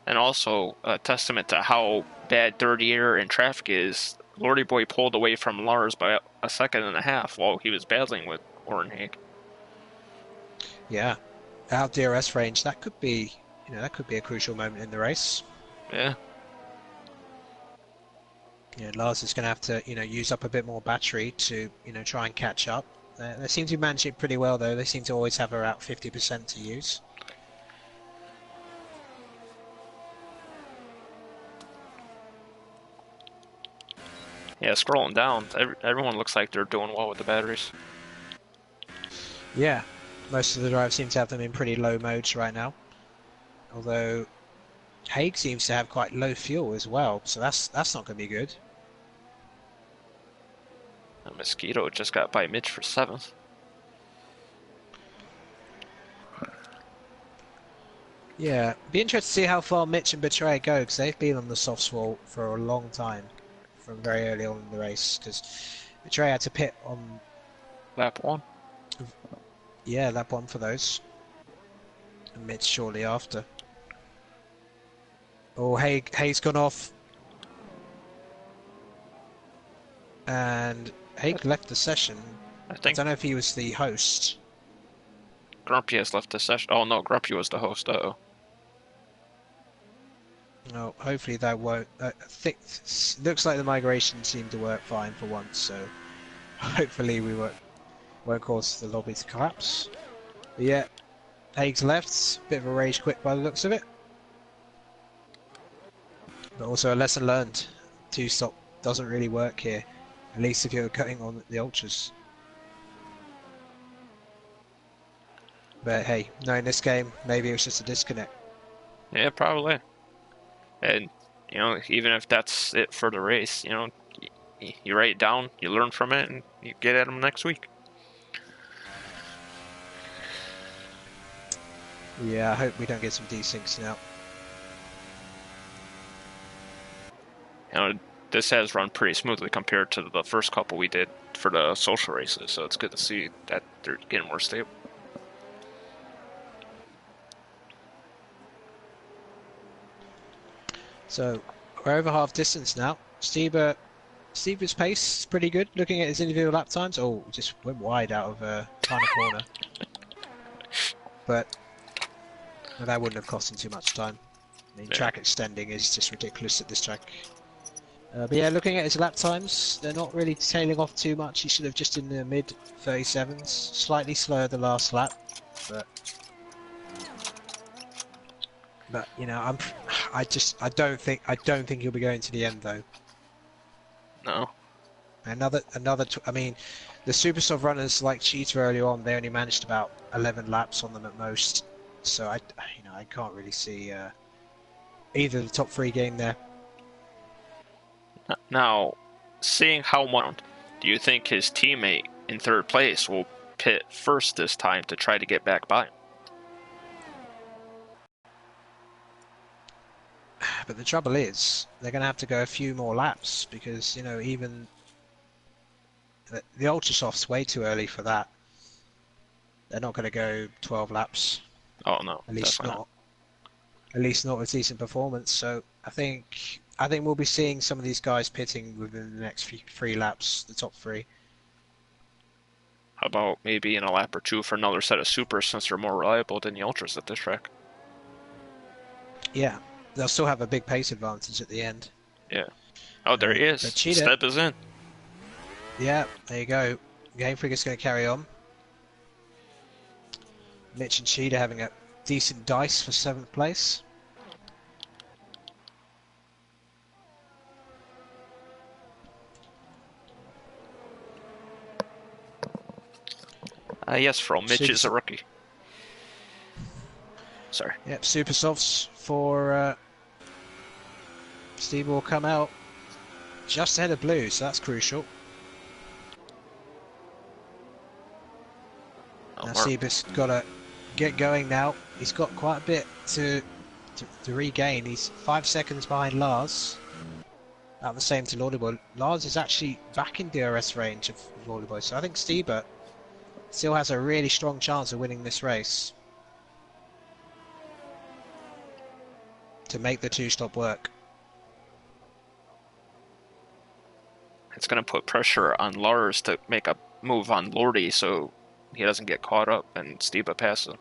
And also a testament to how bad third year in traffic is. Lordy Boy pulled away from Lars by a second and a half while he was battling with Oren Haig. Yeah, out DRS range, that could be, that could be a crucial moment in the race. Yeah. Lars is going to have to, use up a bit more battery to, try and catch up. They seem to manage it pretty well, though. They seem to always have around 50% to use. Yeah, scrolling down, everyone looks like they're doing well with the batteries. Yeah, most of the drivers seem to have them in pretty low modes right now. Although Haig seems to have quite low fuel as well, so that's not going to be good. Mosquito just got by Mitch for 7th. Yeah, be interested to see how far Mitch and Betray go, because they've been on the softs for a long time, from very early on in the race. Because Betray had to pit on lap 1. Yeah, lap 1 for those, and Mitch shortly after. Oh, Haig's gone off, and Haig left the session. I don't know if he was the host. Grumpy has left the session. Oh no, Grumpy was the host. Uh-oh. No, hopefully that won't. Looks like the migration seemed to work fine for once, so hopefully we won't cause the lobby to collapse. But yeah, Haig's left. Bit of a rage quit by the looks of it. But also a lesson learned. 2-stop doesn't really work here, at least if you're going on the ultras. But hey, knowing this game, maybe it was just a disconnect. Yeah, probably. And, even if that's it for the race, you write it down, you learn from it, and you get at them next week. Yeah, I hope we don't get some desyncs now. This has run pretty smoothly compared to the first couple we did for the social races, so it's good to see that they're getting more stable. So we're over half distance now. Steber's pace is pretty good. Looking at his individual lap times, oh, just went wide out of final corner. But that wouldn't have cost him too much time. I mean, track extending is just ridiculous at this track. But yeah, looking at his lap times, they're not really tailing off too much. He should have just in the mid 37s, slightly slower the last lap, but I don't think he'll be going to the end though. No. I mean, the super soft runners like Cheetah early on, they only managed about 11 laps on them at most. So I can't really see either the top 3 getting there. Now, seeing how much, do you think his teammate in 3rd place will pit first this time to try to get back by him? But the trouble is, they're going to have to go a few more laps because, even the Ultra Soft's way too early for that. They're not going to go 12 laps. Oh no, at least not. At least not with decent performance. So I think we'll be seeing some of these guys pitting within the next 3 laps, the top 3. How about maybe in a lap or 2 for another set of supers since they're more reliable than the ultras at this track? Yeah, they'll still have a big pace advantage at the end. Yeah. Oh, there he is. Step is in. Yeah, there you go. Game Freaker's going to carry on. Mitch and Cheetah having a decent dice for 7th place. Yes, Fro. Mitch is a rookie. Sorry. Yep, super softs for Steve will come out just ahead of Blue, so that's crucial. No Now more. Seaba's got to get going now. He's got quite a bit to regain. He's 5 seconds behind Lars. At the same to Lordyboy. Lars is actually back in DRS range of Lordyboy, so I think Stieber still has a really strong chance of winning this race to make the two-stop work. It's going to put pressure on Lars to make a move on Lordy so he doesn't get caught up and Stiba passes him.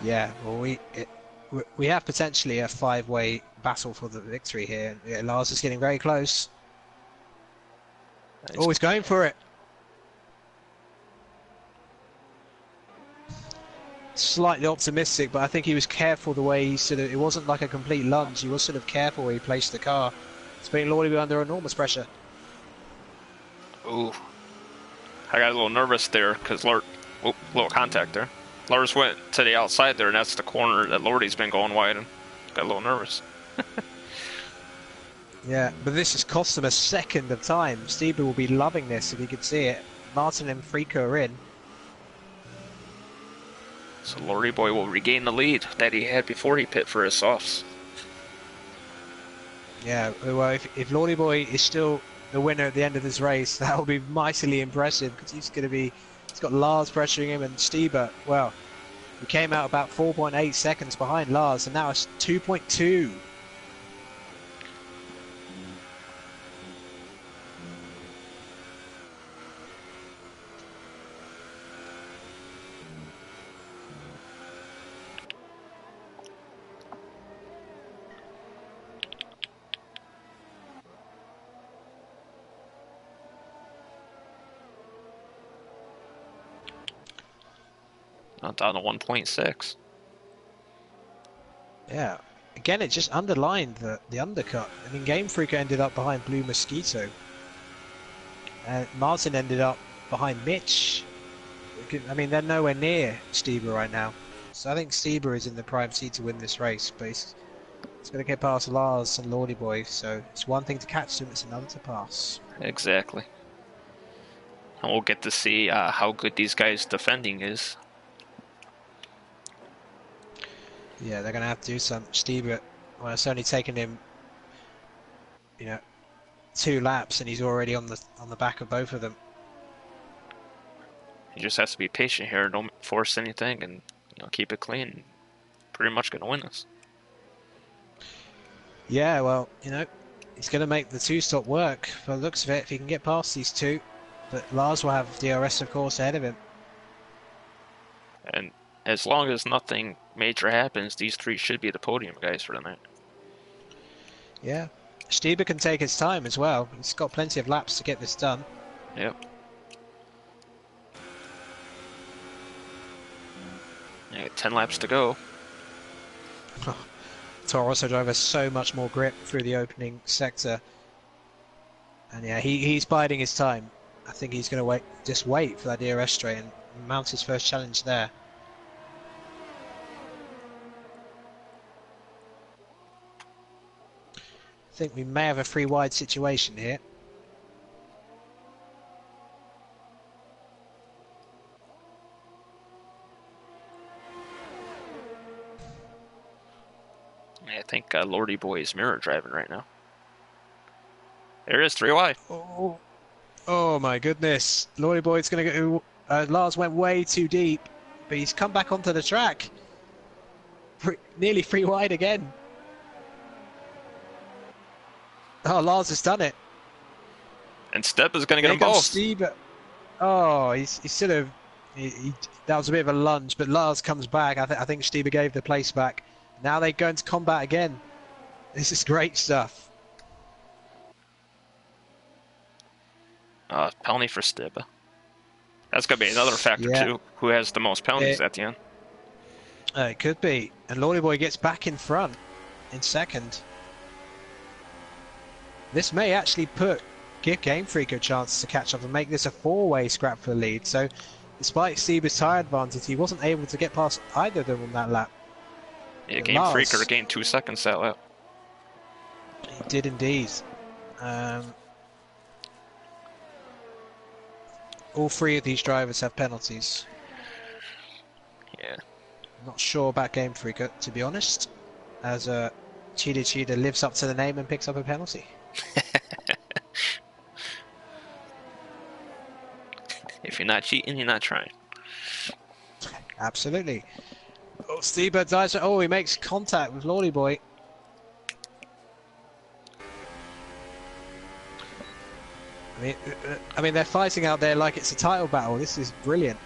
Yeah, well, we have potentially a 5-way battle for the victory here. Yeah, Lars is getting very close. Oh, he's going for it. Slightly optimistic, but I think he was careful the way he it wasn't like a complete lunge. He was sort of careful where he placed the car. It's putting Lordy under enormous pressure. Ooh. I got a little nervous there because little contact there. Lars went to the outside there, and that's the corner that Lordy's been going wide in. Got a little nervous. Yeah, but this has cost him a second of time. Stieber will be loving this if he could see it. Martin and Frico are in. So Lordy Boy will regain the lead that he had before he pit for his softs. Yeah, well, if Lordy Boy is still the winner at the end of this race, that will be mightily impressive because he's got Lars pressuring him and Stieber. Well, he came out about 4.8 seconds behind Lars, and now it's 2.2. Not down to 1.6. Yeah, again, it just underlined the undercut. I mean, Game Freak ended up behind Blue Mosquito, and Martin ended up behind Mitch. I mean, they're nowhere near Stieber right now, so I think Stieber is in the prime seat to win this race. But he's going to get past Lars and Lordy Boy, so it's one thing to catch him, it's another to pass. Exactly. And we'll get to see how good these guys' defending is. Yeah, they're going to have to do some. Stieber, well, it's only taken him, 2 laps, and he's already on the back of both of them. He just has to be patient here, don't force anything, and keep it clean. Pretty much going to win this. Yeah, well, he's going to make the two-stop work. By the looks of it, if he can get past these two, but Lars will have DRS, of course, ahead of him. And as long as nothing major happens, these 3 should be the podium guys for the night. Yeah, Stieber can take his time as well. He's got plenty of laps to get this done. Yep. Yeah, 10 laps to go. Toro Rosso driver so much more grip through the opening sector, and yeah, he's biding his time. I think he's going to wait for that DRS straight and mount his first challenge there. I think we may have a 3 wide situation here. I think Lordy Boy is mirror driving right now. There it is, 3 wide. Oh my goodness. Lordy Boy's going to go... Lars went way too deep, but he's come back onto the track. Nearly 3 wide again. Oh, Lars has done it. And Step is going to get them both. Stieber. Oh, he's sort of... that was a bit of a lunge, but Lars comes back. I think Stieber gave the place back. Now they go into combat again. This is great stuff. Penalty for Stib. That's going to be another factor too. Who has the most penalties at the end? It could be. And Lordy Boy gets back in front in second. This may actually give Game Freak a chance to catch up and make this a 4-way scrap for the lead. So despite Stieber's tyre advantage, he wasn't able to get past either of them on that lap. Yeah, Game Freaker gained 2 seconds that lap. He did indeed. All 3 of these drivers have penalties. Not sure about Game Freaker, to be honest, as Cheetah lives up to the name and picks up a penalty. If you're not cheating, you're not trying. Absolutely. Oh, Stieber dives. Oh, he makes contact with Lordy Boy. I mean, they're fighting out there like it's a title battle. This is brilliant.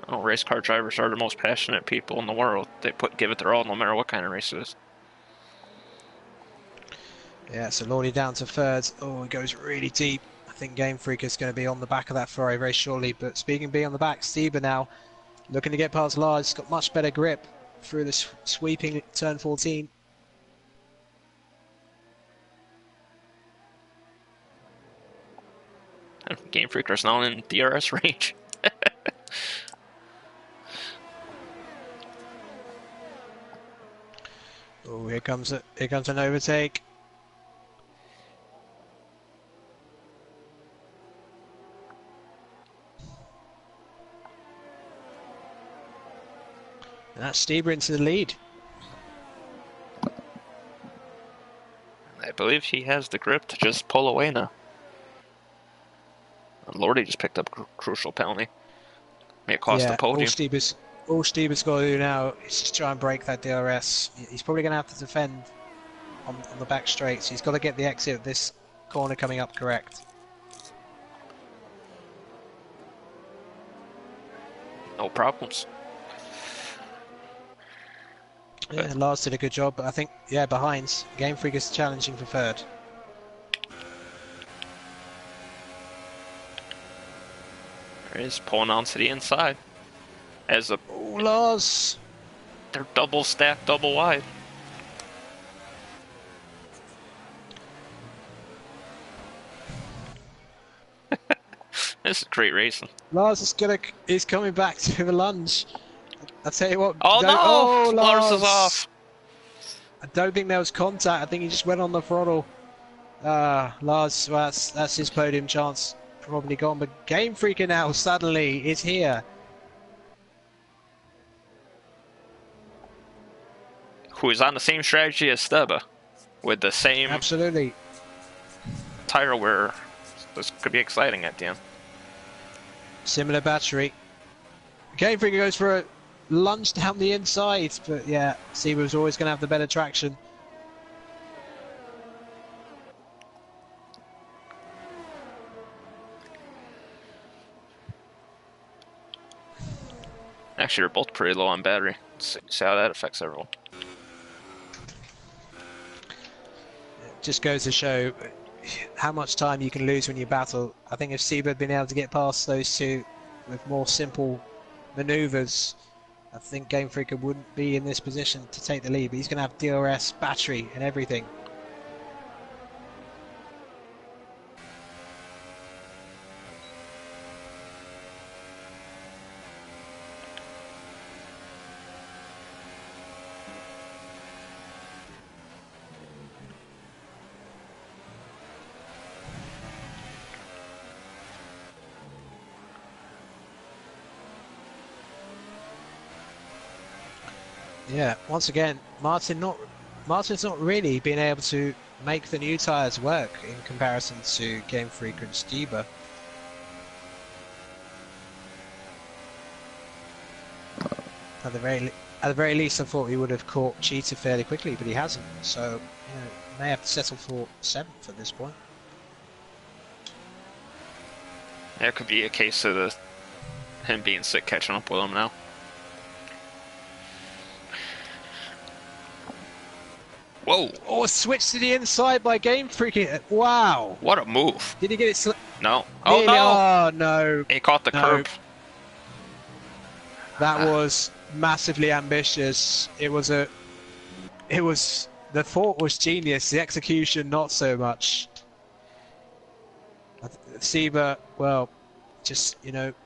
Oh, race car drivers are the most passionate people in the world. They give it their all, no matter what kind of race it is. Yeah, so Lordy down to third. Oh, he goes really deep. I think Game Freaker's going to be on the back of that Ferrari very shortly. But speaking of being on the back, Stieber now looking to get past Lars. Got much better grip through the sweeping turn 14. Game Freaker's now in DRS range. Oh, here comes an overtake. And that's Stieber into the lead. I believe he has the grip to just pull away now. And Lordy just picked up a crucial penalty. May it cost the podium. All Stieber's got to do now is just try and break that DRS. He's probably going to have to defend on the back straight, so he's got to get the exit of this corner coming up correct. No problems. Yeah, Lars did a good job, but I think, yeah, behind. Game Freak is challenging for third. There he is, pulling onto the inside. As a Oh, Lars! They're double stacked, double wide. This is great racing. Lars is coming back to the lunge. I tell you what. Oh no! Oh, Lars is off. I don't think there was contact. I think he just went on the throttle. Lars, well, that's his podium chance. Probably gone. But Game Freaker now suddenly is here. Who is on the same strategy as Steba, with the same absolutely tire wear. This could be exciting at the end. Similar battery. Game Freaker goes for a lunge down the inside, but yeah, Stieber was always going to have the better traction. Actually, they're both pretty low on battery. Let's see how that affects everyone. It just goes to show how much time you can lose when you battle. I think if Stieber had been able to get past those two with more simple maneuvers, I think Game Freaker wouldn't be in this position to take the lead, but he's going to have DRS, battery and everything. Yeah, once again, Martin's not really been able to make the new tyres work in comparison to Game Freak and Stieber. At the very least, I thought he would have caught Cheetah fairly quickly, but he hasn't. So, you know, may have to settle for 7th at this point. There could be a case of him being sick catching up with him now. Whoa! Oh, a switch to the inside by Game Freak. Wow! What a move! Did he get it? No. Oh nearly, no! Oh no! He caught the curb. That was massively ambitious. The thought was genius. The execution, not so much. Stieber, well, just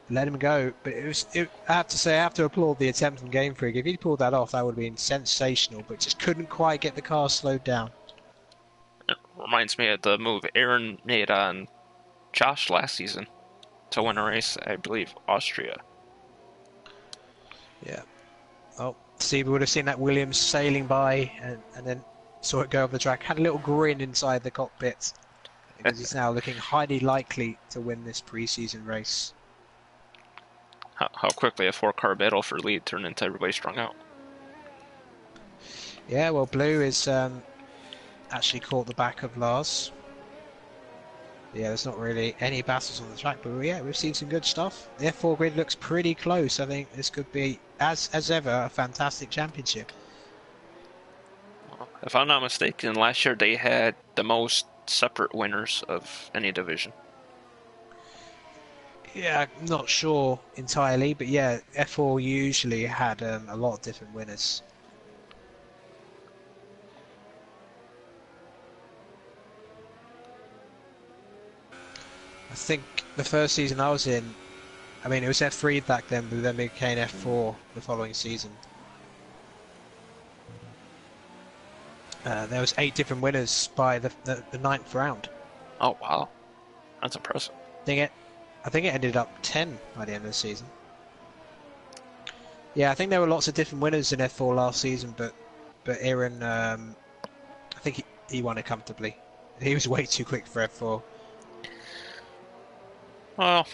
let him go. But I have to say, I have to applaud the attempt from Game Freak. If he pulled that off, that would have been sensational. But just couldn't quite get the car slowed down. It reminds me of the move Aaron made on Josh last season to win a race, I believe, Austria. Yeah. Oh, Steve would have seen that Williams sailing by and then saw it go over the track. Had a little grin inside the cockpit because he's now looking highly likely to win this preseason race. How quickly a 4-car battle for lead turned into everybody strung out. Yeah, well, Blue is actually caught the back of Lars. Yeah, there's not really any battles on the track, but yeah, we've seen some good stuff. The F4 grid looks pretty close. I think this could be, as ever, a fantastic championship. If I'm not mistaken, last year they had the most separate winners of any division. Yeah, I'm not sure entirely, but yeah, F4 usually had a lot of different winners. I think the first season I was in, I mean, it was F3 back then, but then it became F4 the following season. There was 8 different winners by the 9th round. Oh wow, that's impressive. I think it ended up 10 by the end of the season. Yeah, I think there were lots of different winners in F4 last season, but Aaron, I think he won it comfortably. He was way too quick for F4. Well,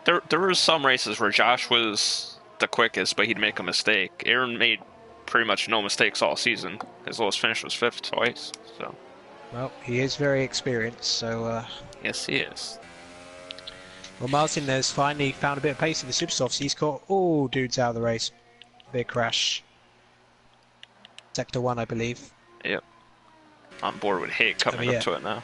there were some races where Josh was the quickest, but he'd make a mistake. Aaron made pretty much no mistakes all season. His lowest finish was 5th twice. So. Well, he is very experienced, so. Yes, he is. Well, Martin has finally found a bit of pace in the super softs. He's caught all dudes out of the race. Big crash. Sector 1, I believe. Yep. On board with Haig coming up to it now.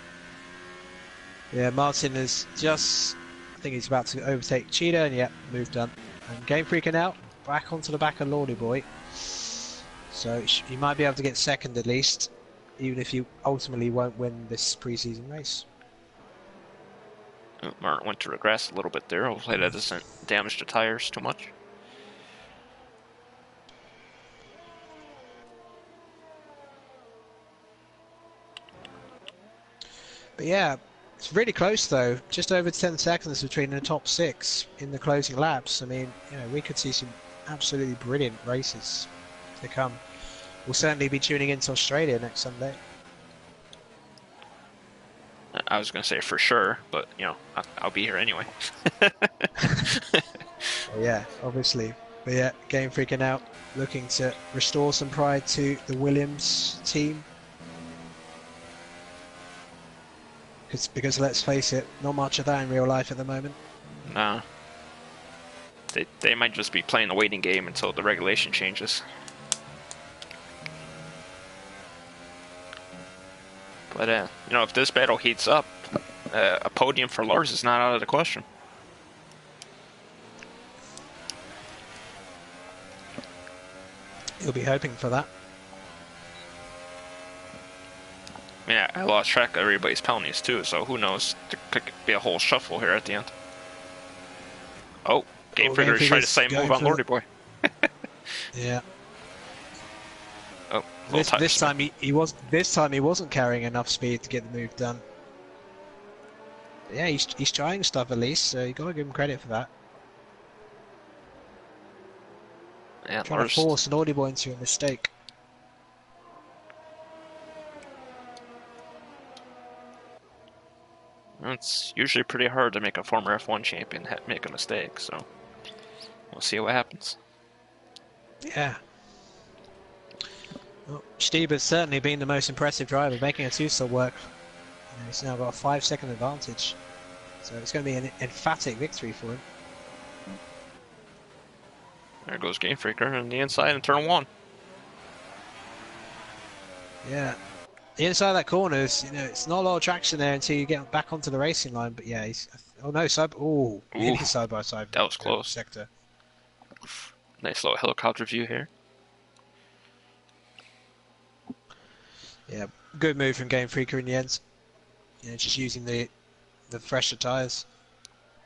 Yeah, Martin is just, I think he's about to overtake Cheetah, and yeah, move done. And Game Freaking out, back onto the back of Lordy Boy. So he might be able to get second at least, even if he ultimately won't win this preseason race. Martin went to regress a little bit there. Hopefully that doesn't damage the tires too much. But yeah, it's really close though. Just over 10 seconds between the top 6 in the closing laps. I mean, we could see some absolutely brilliant races to come. We'll certainly be tuning into Australia next Sunday. I was going to say for sure, but I'll be here anyway. Yeah, obviously. But yeah, Game Freaking out, looking to restore some pride to the Williams team. Because let's face it, not much of that in real life at the moment. Nah. They might just be playing the waiting game until the regulation changes. But if this battle heats up, a podium for Lars is not out of the question. You'll be hoping for that. Yeah, I lost track of everybody's penalties too, so who knows? There could be a whole shuffle here at the end. Oh, Game Freaker is trying to same move on Lordy Boy. Yeah. Oh, this time he wasn't carrying enough speed to get the move done. But yeah, he's trying stuff at least, so you got to give him credit for that. Yeah, trying to force Lordy Boy into a mistake. It's usually pretty hard to make a former F1 champion make a mistake, so we'll see what happens. Yeah. Well, Stieber's certainly been the most impressive driver, making a two-stop work. He's now got a 5-second advantage, so it's going to be an emphatic victory for him. There goes Game Freaker on the inside in turn 1. Yeah. The inside of that corner is, it's not a lot of traction there until you get back onto the racing line. But yeah, nearly side by side. That was close. Sector. Nice little helicopter view here. Yeah, good move from Game Freaker in the end. Just using the fresher tires.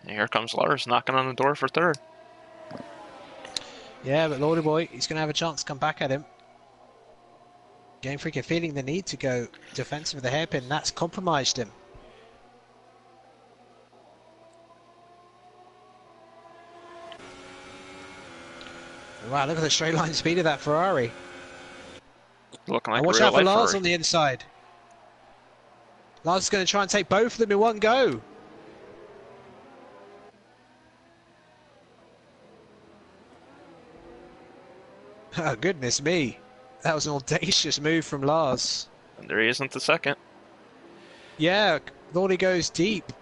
And here comes Lars knocking on the door for third. Yeah, but Lordy Boy, he's going to have a chance to come back at him. Game Freaker feeling the need to go defensive with the hairpin. That's compromised him. Wow, look at the straight line speed of that Ferrari. Looking like And a watch real out for life Lars Ferrari. on the inside. Lars is going to try and take both of them in one go. Oh, goodness me. That was an audacious move from Lars. And there he isn't the second. Yeah, Lordy goes deep.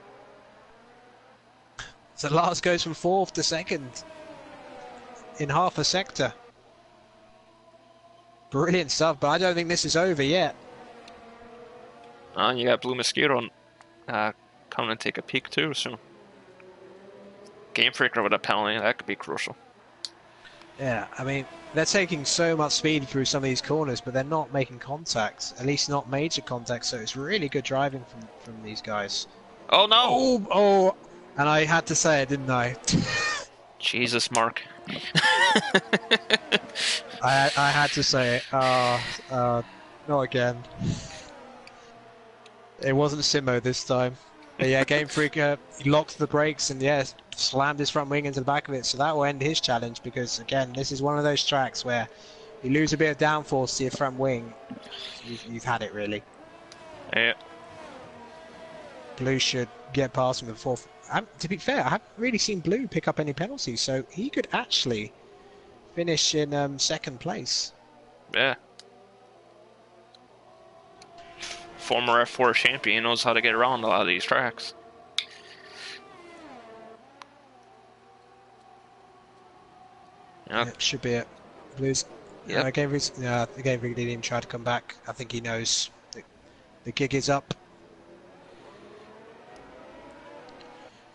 So Lars goes from fourth to second in half a sector. Brilliant stuff, but I don't think this is over yet. You got Blue Mosquito coming and take a peek too soon. Game Freaker with a penalty, that could be crucial. Yeah, I mean, they're taking so much speed through some of these corners, but they're not making contacts, at least not major contacts, so it's really good driving from these guys. Oh no! Oh, and I had to say it, didn't I? Jesus, Mark. I had to say it. Not again. It wasn't Simo this time. But yeah, Game Freaker locked the brakes and yeah, slammed his front wing into the back of it. So that will end his challenge because again, this is one of those tracks where you lose a bit of downforce to your front wing. You've had it really. Yeah. Blue should get past him in fourth. To be fair, I haven't really seen Blue pick up any penalties, so he could actually finish in second place. Yeah. Former F4 champion knows how to get around a lot of these tracks. Yep. Yeah, should be it. Blues. Yep. Game Freak didn't even try to come back. I think he knows the gig is up.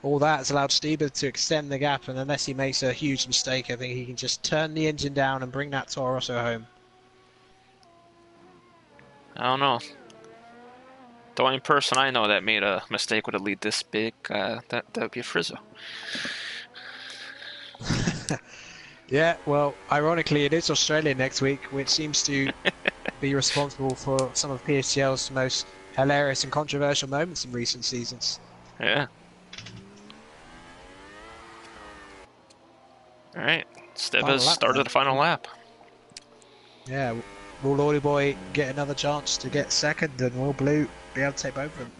All that has allowed Stieber to extend the gap, and unless he makes a huge mistake, I think he can just turn the engine down and bring that Toro Rosso home. I don't know. The only person I know that made a mistake with a lead this big, that would be Frizzo. Yeah, well, ironically, it is Australia next week, which seems to be responsible for some of PSGL's most hilarious and controversial moments in recent seasons. Yeah. Alright, Steba's started the final lap. Yeah, will Lordy Boy get another chance to get second, and will Blue be able to take both of them?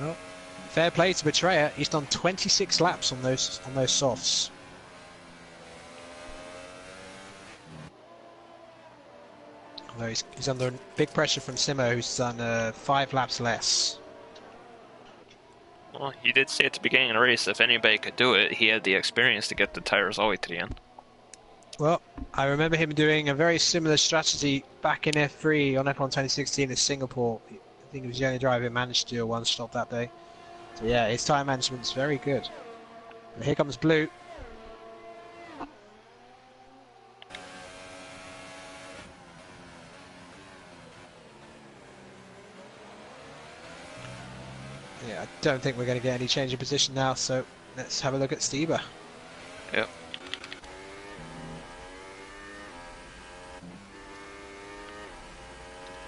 Well, fair play to Betrayer. He's done 26 laps on those softs. Although he's under big pressure from Simo, who's done 5 laps less. Well, you did say at the beginning of the race, if anybody could do it, he had the experience to get the tires all the way to the end. Well, I remember him doing a very similar strategy back in F3 on F1 2016 in Singapore. I think he was the only driver who managed to do a one-stop that day. So yeah, his time management's very good. But here comes Blue. Yeah, I don't think we're going to get any change in position now, so let's have a look at Stieber. Yep.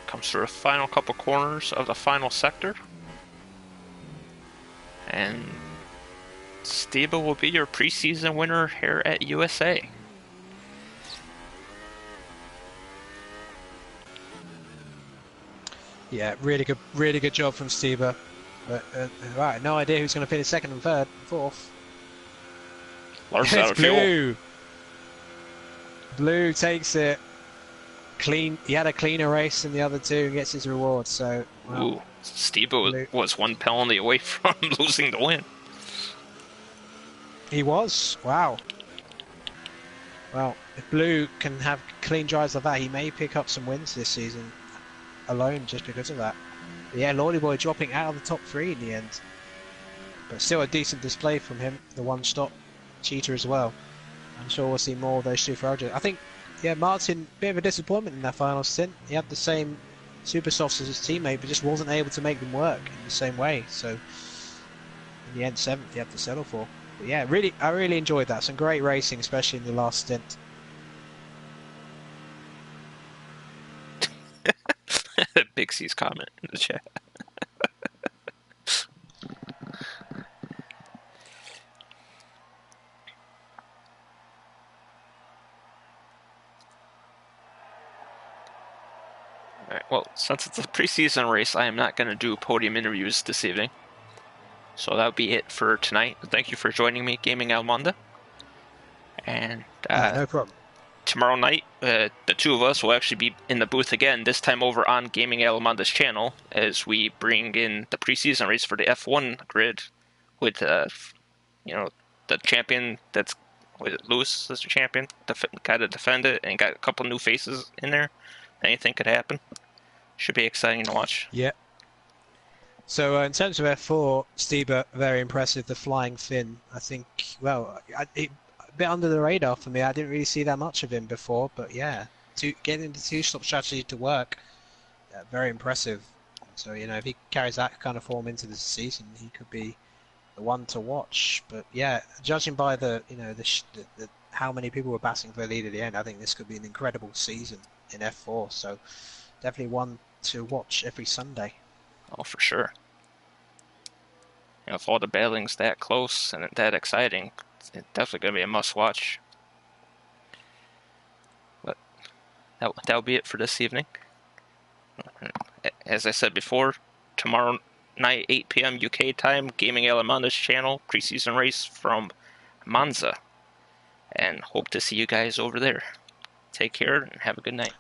Comes through the final couple corners of the final sector. And Stieber will be your preseason winner here at USA. Yeah, really good job from Stieber. But right, no idea who's going to finish second and third, and fourth. Lars out of fuel. Blue. Blue takes it clean. He had a cleaner race than the other two and gets his reward. So, well, Ooh, Stieber was one penalty away from losing the win. He was. Wow. Well, if Blue can have clean drives like that, he may pick up some wins this season alone just because of that. But yeah, Lordy Boy dropping out of the top 3 in the end. But still a decent display from him, the one-stop cheater as well. I'm sure we'll see more of those two for Roger. I think, yeah, Martin, bit of a disappointment in that final stint. He had the same super soft as his teammate, but just wasn't able to make them work in the same way. So in the end, seventh, he had to settle for. But yeah, really, I really enjoyed that. Some great racing, especially in the last stint. Big C's comment in the chat. All right, well, since it's a preseason race, I am not going to do podium interviews this evening. So that'll be it for tonight. Thank you for joining me, Gaming Almonda. And No problem. tomorrow night, the two of us will actually be in the booth again, this time over on Gaming Alamonda's channel, as we bring in the preseason race for the F1 grid with, the champion that's, was it Lewis as the champion? The guy to defend it, and got a couple new faces in there. Anything could happen. Should be exciting to watch. Yeah. So in terms of F4, Stieber, very impressive. The flying Finn, I think, well, a bit under the radar for me. I didn't really see that much of him before, but yeah, getting the two-stop strategy to work, very impressive. So, if he carries that kind of form into the season, he could be the one to watch. But yeah, judging by the how many people were battling for the lead at the end, I think this could be an incredible season in F4. So definitely one to watch every Sunday. Oh, for sure. If all the battling's that close and that exciting, it's definitely going to be a must-watch. But that'll be it for this evening. As I said before, tomorrow night, 8 p.m. UK time, Gaming Alamonda's channel, preseason race from Monza. And hope to see you guys over there. Take care and have a good night.